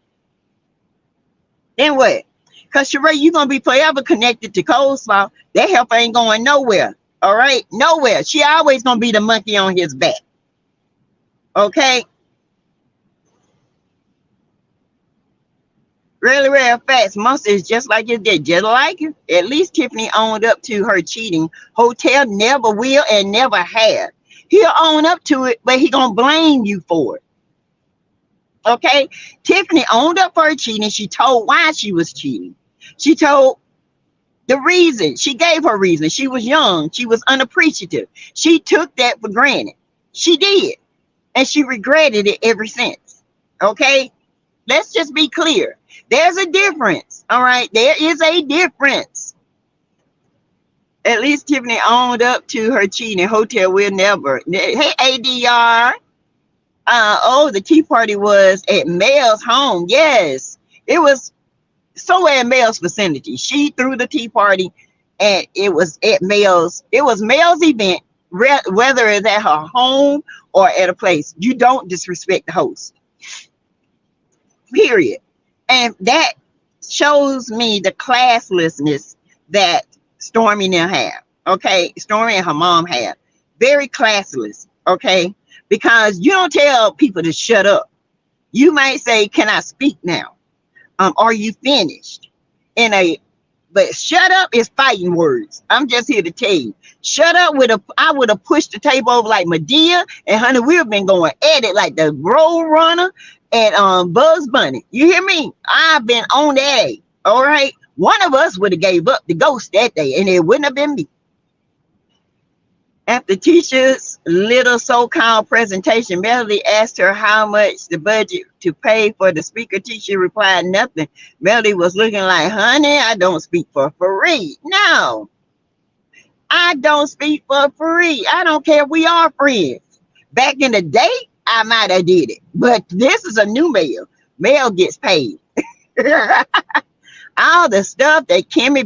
then what? Because Sheree, you're going to be forever connected to Coleslaw. That helper ain't going nowhere. All right? Nowhere. She always going to be the monkey on his back. Okay? Really, real fast. Monster is just like his dad, just like him. At least Tiffany owned up to her cheating. Hotel never will and never have. He'll own up to it, but he gonna blame you for it. Okay? Tiffany owned up for her cheating. She told why she was cheating. She told the reason. She gave her reason. She was young. She was unappreciative. She took that for granted. She did. And she regretted it ever since. Okay? Let's just be clear. There's a difference. All right. There is a difference. At least Tiffany owned up to her cheating. Hotel will never. Hey, ADR. The tea party was at Mel's home. Yes. It was somewhere in Mel's vicinity. She threw the tea party and it was at Mel's. It was Mel's event, whether it's at her home or at a place. You don't disrespect the host. Period. And that shows me the classlessness that Stormy now have. Okay. Stormy and her mom have. Very classless. Okay. Because you don't tell people to shut up. You might say, can I speak now? Are you finished? But shut up is fighting words. I'm just here to tell you. Shut up I would have pushed the table over like Medea and honey, we've been going at it like the Road Runner and Bugs Bunny. You hear me? I've been on that. All right. One of us would have gave up the ghost that day, and it wouldn't have been me. At the teacher's little so-called presentation, Melody asked her how much the budget to pay for the speaker. Teacher replied nothing. Melody was looking like, honey, I don't speak for free. No, I don't speak for free. I don't care if we are friends. Back in the day, I might have did it. But this is a new Mel. Mel gets paid. All the stuff that Kimmy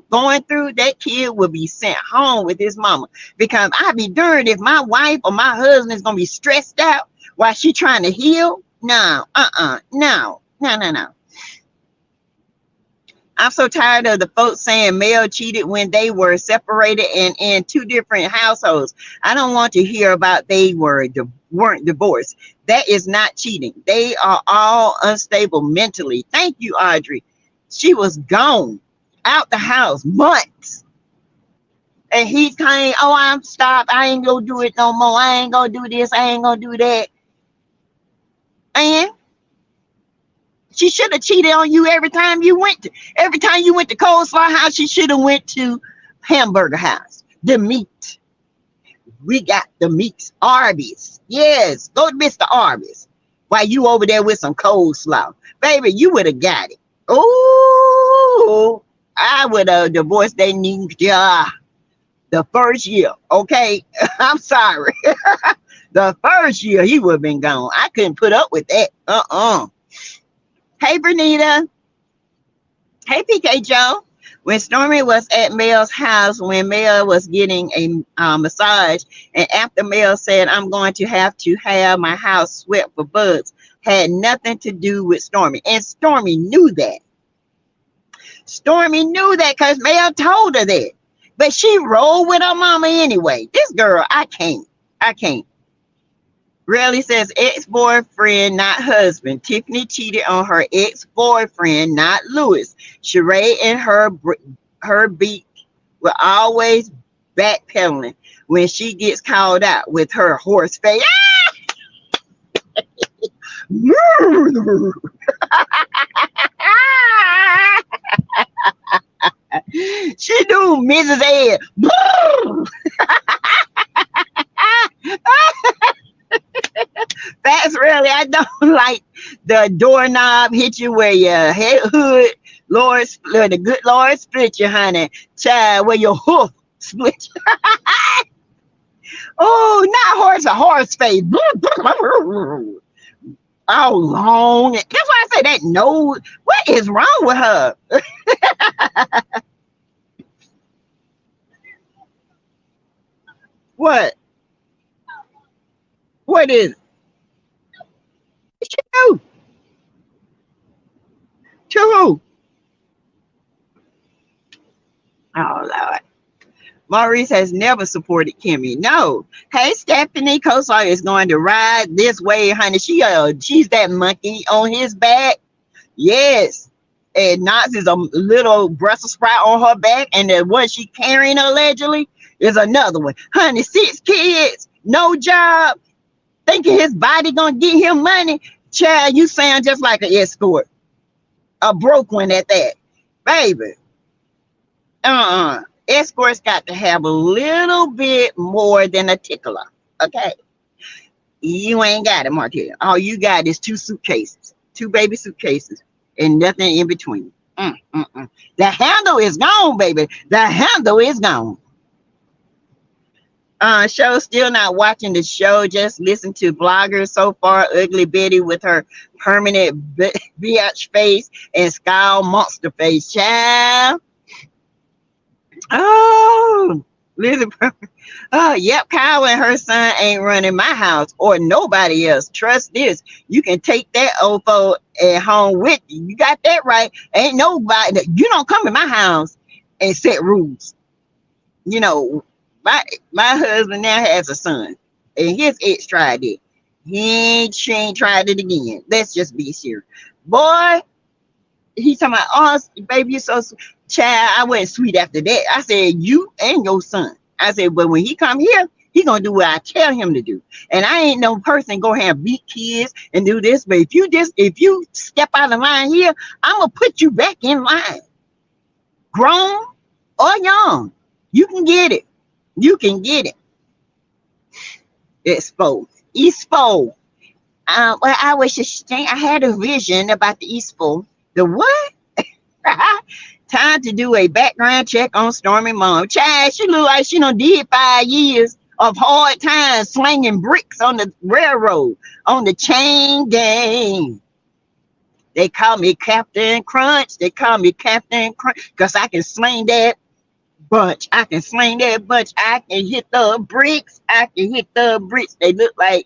going through, that kid will be sent home with his mama. Because I'd be darned if my wife or my husband is going to be stressed out while she trying to heal. No. I'm so tired of the folks saying Mel cheated when they were separated and in two different households. I don't want to hear about they weren't divorced. That is not cheating. They are all unstable mentally. Thank you, Audrey. She was gone out the house months. And he came, I'm stopped. I ain't gonna do it no more. I ain't gonna do this. I ain't gonna do that. And she should have cheated on you every time you went to Coleslaw House. She should have went to Hamburger House. The meat. We got the meats. Arby's. Yes. Go to Mr. Arby's. While you over there with some coleslaw. Baby, you would have got it. Oh, I would have divorced that ninja the first year. Okay. I'm sorry. The first year he would have been gone. I couldn't put up with that. Hey, Bernita. Hey, PK Joe. When Stormy was at Mel's house, when Mel was getting a massage, and after Mel said, I'm going to have my house swept for bugs, had nothing to do with Stormy. And Stormy knew that. Stormy knew that because Mel told her that. But she rolled with her mama anyway. This girl, I can't. I can't. Rarely says ex-boyfriend, not husband. Tiffany cheated on her ex-boyfriend, not Lewis. Sheree and her beat will always backpedaling when she gets called out with her horse face. She do Mrs. Ed. That's really, I don't like the doorknob hit you where your head hood, the good Lord split you, honey. Child, where your hoof split you. Oh, not horse, a horse face. Oh, long. That's why I say that nose. What is wrong with her? What? What is it? To to who? Oh, Lord. Maurice has never supported Kimmy. No. Hey, Stephanie Kosar is going to ride this way, honey. She's that monkey on his back. Yes. And Knox is a little Brussels sprout on her back, and the one she carrying allegedly is another one. Honey, 6 kids, no job, thinking his body gonna get him money. Child, you sound just like an escort. A broke one at that. Baby. Escorts got to have a little bit more than a tickler. Okay. You ain't got it, Martell. All you got is 2 suitcases, 2 baby suitcases, and nothing in between. The handle is gone, baby. The handle is gone. Show still not watching the show. Just listen to bloggers so far. Ugly Betty with her permanent bitch face and scowl monster face. Child. Oh, listen. Oh, yep. Kyle and her son ain't running my house or nobody else. Trust this. You can take that ofo at home with you. You got that right. Ain't nobody. You don't come in my house and set rules. You know, my husband now has a son, and his ex tried it. She ain't tried it again. Let's just be serious. Boy, he's talking about, oh, baby, you're so sweet. Child, I went sweet after that. I said, you and your son. I said, but when he come here, he gonna do what I tell him to do. And I ain't no person go have beat kids and do this. But if you step out of line here, I'm gonna put you back in line. Grown or young, you can get it. You can get it. Exposed. Exposed. Well, I was just saying, I had a vision about the Expo. The what? Time to do a background check on Stormy mom. Child, she look like she done did 5 years of hard times slinging bricks on the railroad, on the chain gang. They call me Captain Crunch. They call me Captain Crunch because I can sling that bunch. I can sling that bunch. I can hit the bricks. I can hit the bricks. They look like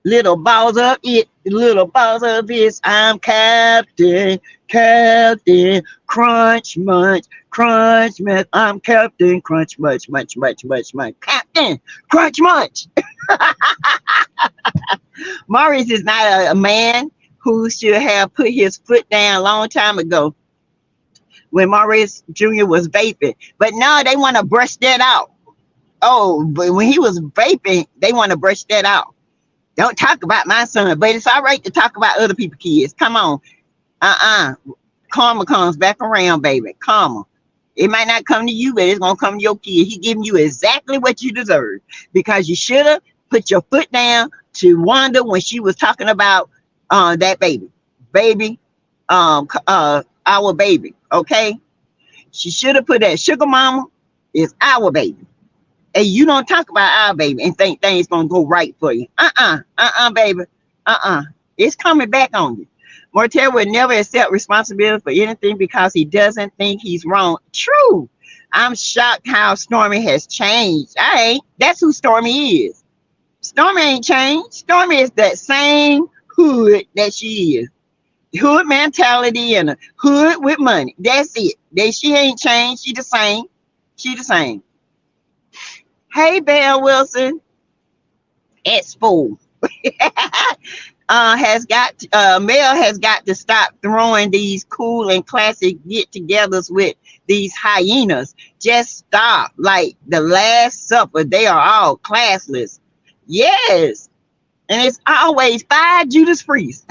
little balls of it. Little balls of it. I'm Captain Crunch Munch. Crunch Munch. I'm Captain Crunch Munch. Captain Crunch Munch. Maurice is not a man who should have put his foot down a long time ago when Maurice Jr. was vaping. But now they want to brush that out. Oh, but when he was vaping, they want to brush that out. Don't talk about my son, but it's all right to talk about other people's kids. Come on. Karma comes back around, baby. Karma. It might not come to you, but it's going to come to your kid. He giving you exactly what you deserve because you should have put your foot down to Wanda when she was talking about that baby, our baby, okay? She should have put that sugar mama is our baby. And you don't talk about our baby and think things gonna go right for you. Baby. It's coming back on you. Martell would never accept responsibility for anything because he doesn't think he's wrong. True. I'm shocked how Stormy has changed. I ain't. That's who Stormy is. Stormy ain't changed. Stormy is that same hood that she is. Hood mentality and a hood with money. That's it. She ain't changed. She the same. She the same. Hey, Belle Wilson, it's full. Mel has got to stop throwing these cool and classic get-togethers with these hyenas. Just stop. Like the Last Supper, they are all classless. Yes, and it's always five Judas Priests.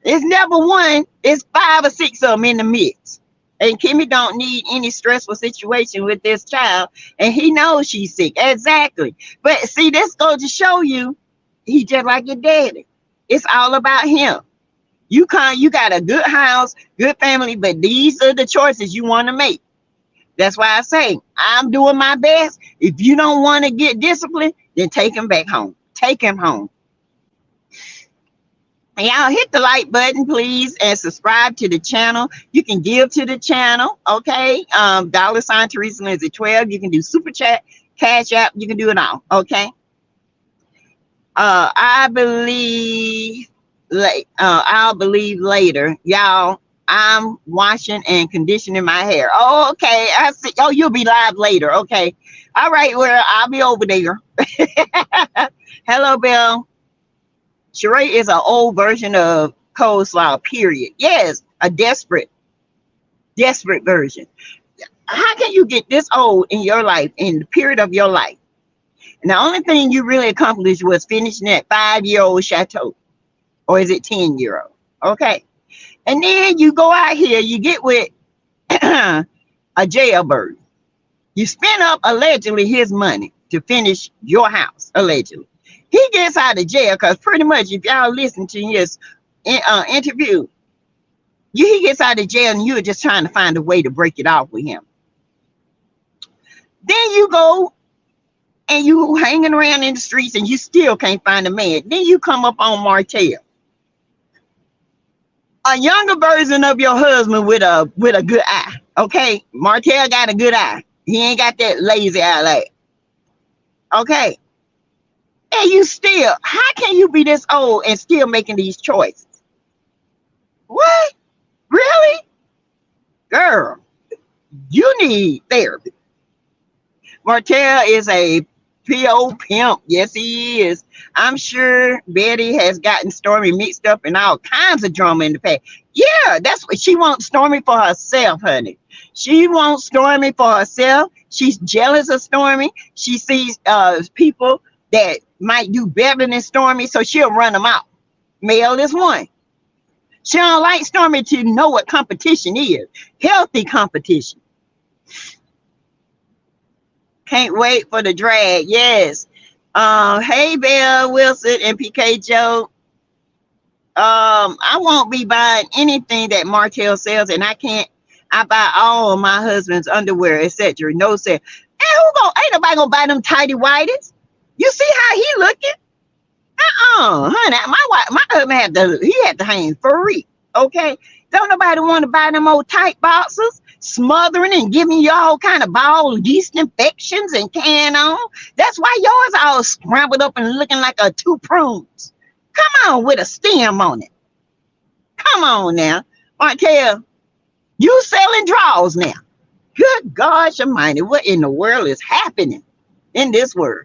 It's never one. It's five or six of them in the mix. And Kimmy don't need any stressful situation with this child, and he knows she's sick. Exactly. But see, this goes to show you, he just like your daddy. It's all about him. You got a good house, good family, but these are the choices you want to make. That's why I say I'm doing my best. If you don't want to get disciplined, then take him back home. Take him home. And y'all hit the like button, please, and subscribe to the channel. You can give to the channel, okay? $ Teresa Lindsay 12. You can do super chat, cash app. You can do it all, okay? I'll believe later, y'all. I'm washing and conditioning my hair. Oh, okay. I see. Oh, you'll be live later. Okay. All right. Well, I'll be over there. Hello, Bill. Sheree is an old version of coleslaw, period. Yes, a desperate version. How can you get this old in your life, in the period of your life? And the only thing you really accomplished was finishing that 5-year-old chateau. Or is it 10-year-old? Okay. And then you go out here, you get with a jailbird. You spend up allegedly his money to finish your house, allegedly. He gets out of jail because pretty much, if y'all listen to his interview, he gets out of jail and you're just trying to find a way to break it off with him. Then you go and you hanging around in the streets and you still can't find a man. Then you come up on Martell, a younger version of your husband with a good eye. Okay, Martell got a good eye. He ain't got that lazy eye like. Okay. And you still, how can you be this old and still making these choices? What? Really? Girl, you need therapy. Martell is a PO pimp. Yes, he is. I'm sure Betty has gotten Stormy mixed up in all kinds of drama in the past. Yeah, that's what she wants Stormy for herself, honey. She wants Stormy for herself. She's jealous of Stormy. She sees people that might do better than Stormy, so she'll run them out. Mel is one. She don't like Stormy to know what competition is. Healthy competition. Can't wait for the drag. Yes. Hey, Belle Wilson and PK Joe. I won't be buying anything that Martell sells, and I buy all of my husband's underwear, etc. No sale. And ain't nobody gonna buy them tidy whities? You see how he looking? Honey, my husband had to hang free. Okay, don't nobody want to buy them old tight boxes, smothering and giving you all kind of ball yeast infections and can on. That's why yours all scrambled up and looking like a 2 prunes. Come on with a stem on it. Come on now, Martell, you selling drawers now? Good gosh almighty, what in the world is happening in this world?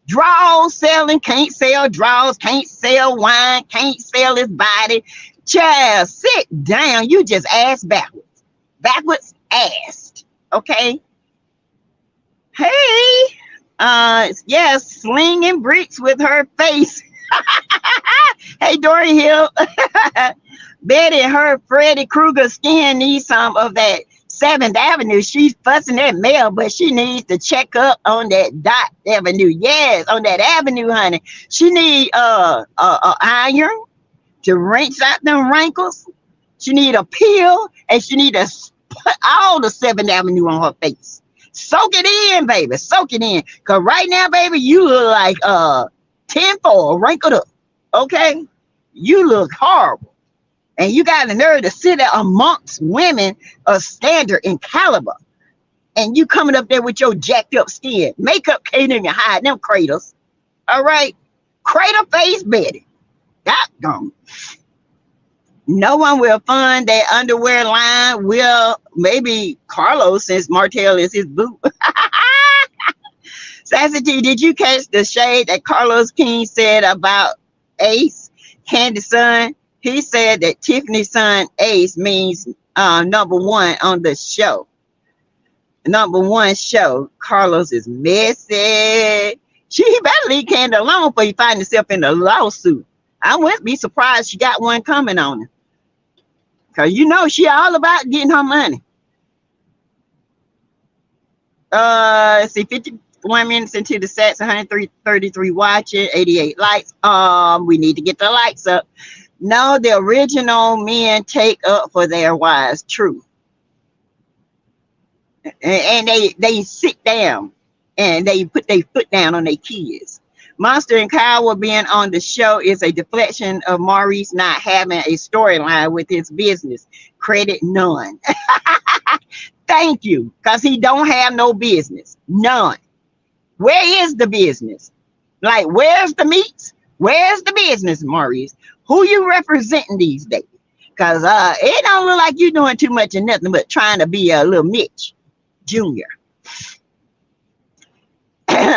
Draws selling, can't sell draws, can't sell wine, can't sell his body. Child, sit down. You just ass backwards. Backwards assed. Okay. Hey. Yes, slinging bricks with her face. Hey, Dory Hill. Betty, her Freddy Krueger skin needs some of that 7th Avenue. She's fussing at Mel, but she needs to check up on that Dot Avenue. Yes, on that avenue, honey. She need iron to rinse out them wrinkles. She need a peel, and she need to put all the 7th Avenue on her face. Soak it in, baby. Soak it in. Cause right now, baby, you look like 10-4 wrinkled up. Okay? You look horrible. And you got the nerve to sit there amongst women of standard and caliber. And you coming up there with your jacked up skin. Makeup can't even hide them craters. All right? Crater face Betty. That gone. No one will fund that underwear line. Will maybe Carlos, since Martell is his boo. Sassy, did you catch the shade that Carlos King said about Ace, Candy's son? He said that Tiffany's son Ace means number one on the show. Number one show. Carlos is messy. He better leave Candy alone before he find himself in a lawsuit. I wouldn't be surprised she got one coming on her. Cause you know she all about getting her money. Let's see, 51 minutes into the sets, 133 watching, 88 likes. We need to get the likes up. No, the original men take up for their wives. True. And they sit down and they put their foot down on their kids. Monster and Kyle being on the show is a deflection of Maurice not having a storyline with his business. Credit none. Thank you, because he don't have no business. None. Where is the business? Like, where's the meats? Where's the business, Maurice? Who you representing these days? Because it don't look like you doing too much of nothing but trying to be a little Mitch Jr.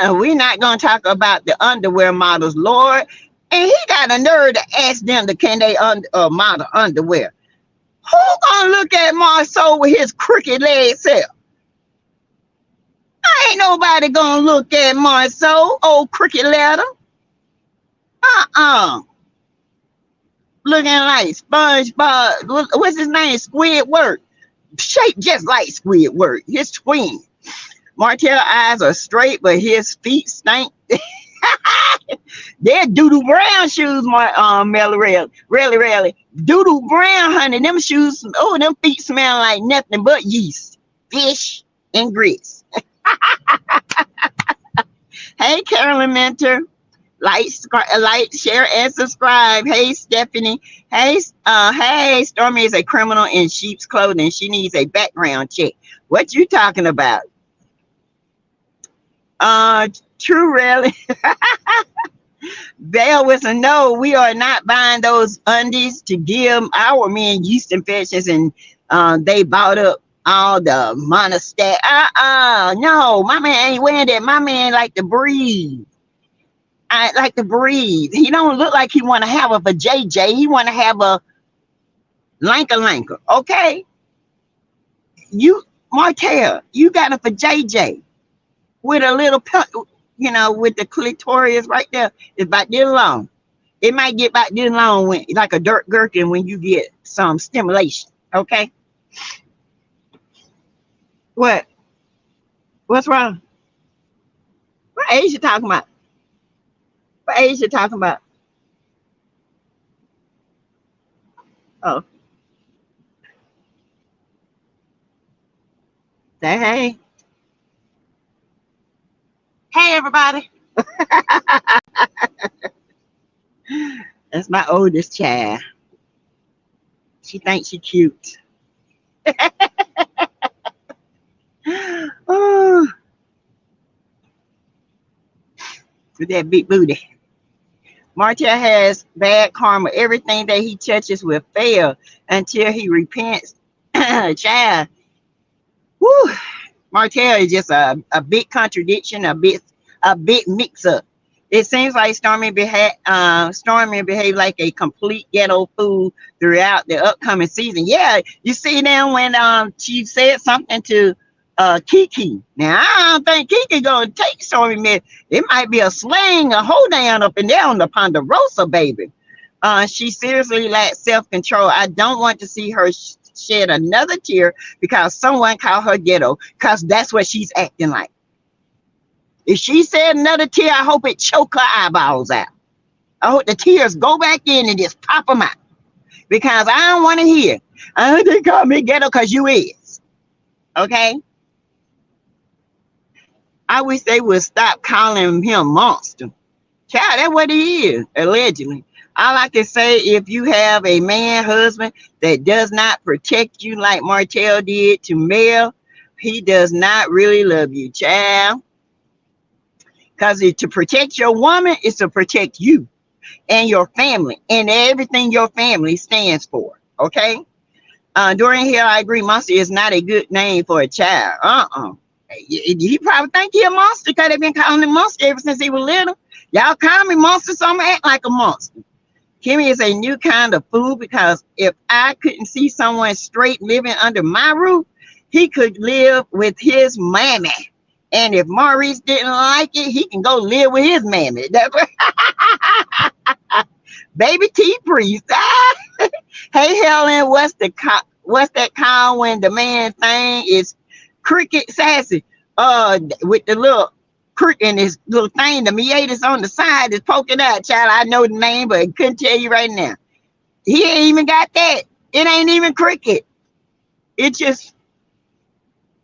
We're not going to talk about the underwear models, Lord. And he got a nerve to ask them can they model underwear. Who gonna look at Marceau with his crooked leg self? Ain't nobody gonna look at Marceau, old crooked letter. Looking like SpongeBob. What's his name? Squidward. Shaped just like Squidward. His twin. Martell eyes are straight, but his feet stink. They're doo-doo brown shoes, really. Doo-doo brown, honey. Them shoes, them feet smell like nothing but yeast, fish, and grits. Hey, Carolyn Mentor. Like, share, and subscribe. Hey, Stephanie. Hey, Stormy is a criminal in sheep's clothing. She needs a background check. What you talking about? True, really. Bell with a no. We are not buying those undies to give our men yeast infections, and they bought up all the monostat. No, my man ain't wearing that. My man like to breathe. I like to breathe. He don't look like he want to have a JJ. He want to have a lanka. Okay, Martell, you got it for JJ with a little, with the clitoris right there. It's about this long. It might get about this long when, like a dirt gherkin, when you get some stimulation. Okay. What? What's wrong? What age you talking about? What age you talking about? Oh. Say hey. Hey, everybody. That's my oldest child. She thinks she cute. Oh, with that big booty. Martell has bad karma. Everything that he touches will fail until he repents. Child. Woo. Martell is just a big contradiction, a bit mix-up. It seems like Stormy behaved like a complete ghetto fool throughout the upcoming season. Yeah, you see now when she said something to Kiki. Now I don't think Kiki gonna take Stormy Miss. It might be a slang, a hold down up and down the Ponderosa, baby. She seriously lacks self-control. I don't want to see her shed another tear because someone called her ghetto, because that's what she's acting like. If she said another tear, I hope it choke her eyeballs out. I hope the tears go back in and just pop them out, because I don't want to hear. They call me ghetto because you is. Okay? I wish they would stop calling him monster. Child, that's what he is, allegedly. All I can say, if you have a husband that does not protect you like Martell did to Mel, he does not really love you, child. Because to protect your woman is to protect you. and your family and everything your family stands for. Okay. Dorian Hill, I agree. Monster is not a good name for a child. He probably think he a monster because they've been calling him monster ever since he was little. Y'all call me monster, so I'm gonna act like a monster. Kimmy is a new kind of fool because if I couldn't see someone straight living under my roof, he could live with his mammy. And if Maurice didn't like it, he can go live with his mammy. That's what, baby T priest. Hey Helen, what's that called when the man thing is cricket sassy? With the little crick and this little thing, the meatus on the side is poking out. Child, I know the name, but I couldn't tell you right now. He ain't even got that. It ain't even cricket. It's just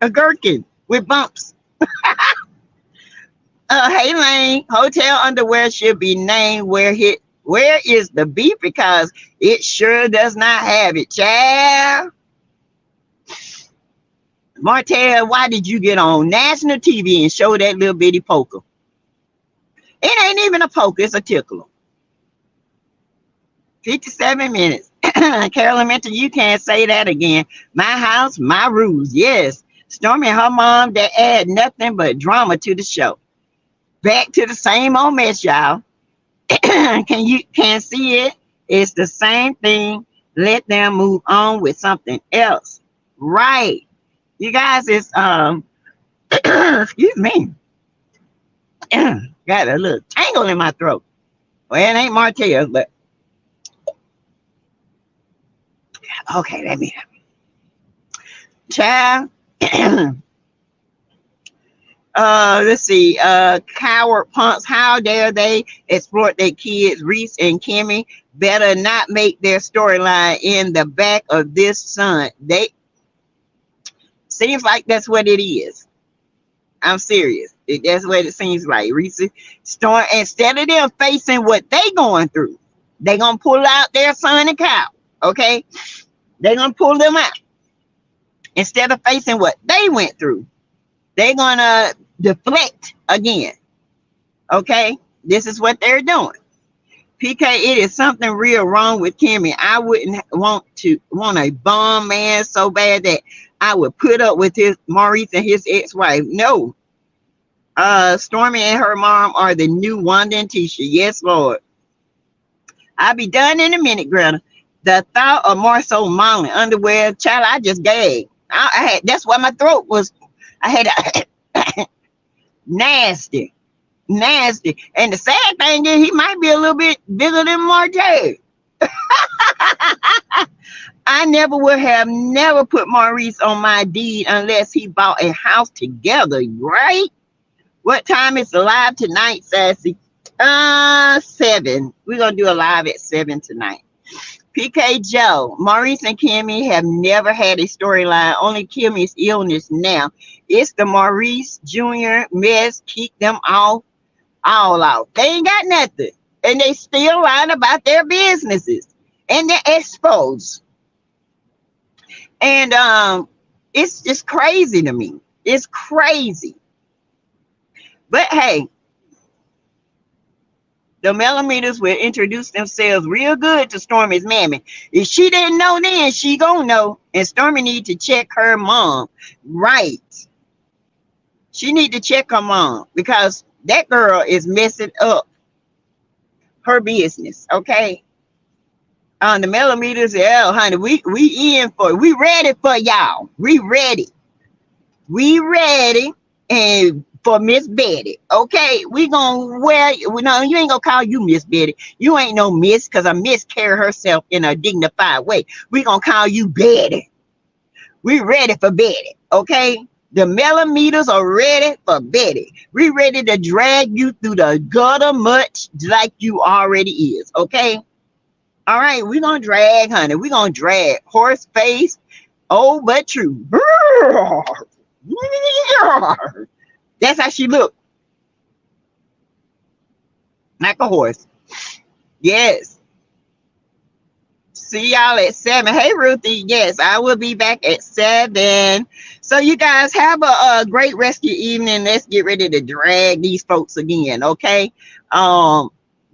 a gherkin with bumps. Hey Lane, hotel underwear should be named where is the beef because it sure does not have it, child. Martell, why did you get on national TV and show that little bitty poker? It ain't even a poker, it's a tickler. 57 minutes. Carolyn mentioned you can't say that again. My house, my rules. Yes. Stormy and her mom, they add nothing but drama to the show. Back to the same old mess, y'all. Can't see it? It's the same thing. Let them move on with something else. Right. You guys, it's excuse me. Got a little tangle in my throat. Well, it ain't Martell's, but okay, let me child. Let's see. Coward punks, how dare they exploit their kids? Reese and Kimmy better not make their storyline in the back of this son. They seems like that's what it is. I'm serious. That's what it seems like. Reese Storm, instead of them facing what they going through, they gonna pull out their son and cow. Okay, they gonna pull them out instead of facing what they went through. They're gonna deflect again. Okay, this is what they're doing. PK, it is something real wrong with Kimmy. I wouldn't want a bum man so bad that I would put up with his Maurice and his ex-wife. No. Stormy and her mom are the new Wanda and Tisha. Yes, Lord. I'll be done in a minute, Greta. The thought of Marceau modeling underwear, child, I just gagged. I had, that's why my throat was, I had a nasty. And the sad thing is he might be a little bit bigger than Marjay. I would have never put Maurice on my deed unless he bought a house together, right? What time is the live tonight, Sassy? 7. We're gonna do a live at 7 tonight. PK Joe, Maurice and Kimmy have never had a storyline. Only Kimmy's illness now. It's the Maurice Jr. mess. Keep them all out. They ain't got nothing, and they still lying about their businesses, and they're exposed. And it's just crazy to me. It's crazy. But hey, the millimeters will introduce themselves real good to Stormy's mammy. If she didn't know then, she gonna know. And Stormy need to check her mom. Right. She need to check her mom because that girl is messing up her business. Okay. On the millimeters, yeah, honey, we ready for y'all. We ready. And for Miss Betty, okay, we gonna wear. No, you ain't gonna call you Miss Betty. You ain't no Miss, cause a Miss carry herself in a dignified way. We gonna call you Betty. We ready for Betty, okay? The millimeters are ready for Betty. We ready to drag you through the gutter much like you already is, okay? All right, we gonna drag, honey. We gonna drag. Horse face, old but true. That's how she look. Like a horse. Yes. See y'all at 7. Hey, Ruthie. Yes, I will be back at 7. So you guys have a great rest of your evening. Let's get ready to drag these folks again, okay?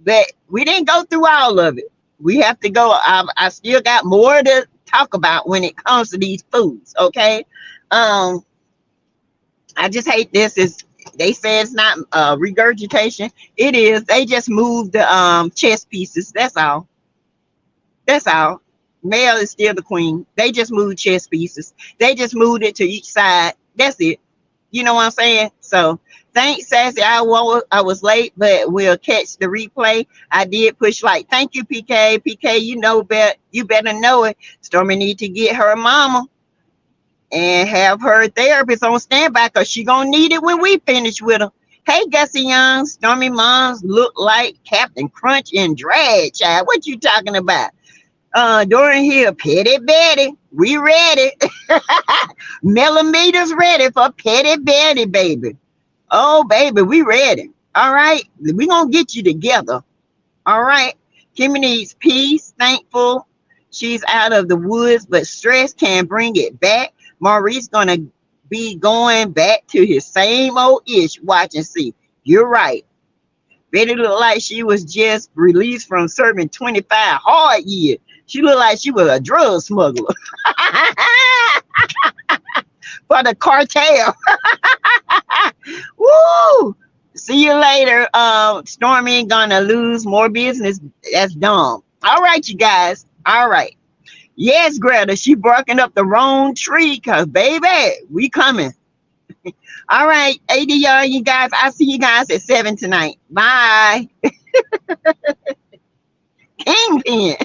but we didn't go through all of it. We have to go. I still got more to talk about when it comes to these foods. Okay. Um, I just hate this. Is they say it's not regurgitation. It is. They just moved the chess pieces. That's all. That's all. Male is still the queen. They just moved chess pieces. They just moved it to each side. That's it. You know what I'm saying? So thanks, Sassy. I was late, but we'll catch the replay. I did push like. Thank you, PK. PK, you know bet you better know it. Stormy need to get her mama and have her therapist on standby because she gonna need it when we finish with her. Hey, Gussie Young, Stormy moms look like Captain Crunch in drag, child. What you talking about? During here, Petty Betty, we ready. Millimeters ready for Petty Betty, baby. Oh, baby, we ready. All right, we gonna get you together. All right. Kimmy needs peace, thankful. She's out of the woods, but stress can bring it back. Maurice gonna be going back to his same old ish. Watch and see. You're right. Betty looked like she was just released from serving 25 hard years. She looked like she was a drug smuggler for the cartel. Woo! See you later. Stormy gonna lose more business. That's dumb. All right, you guys. All right. Yes, Greta, she barking up the wrong tree, cause baby, we coming. All right, ADR, you guys. I'll see you guys at 7 tonight. Bye. Kingpin.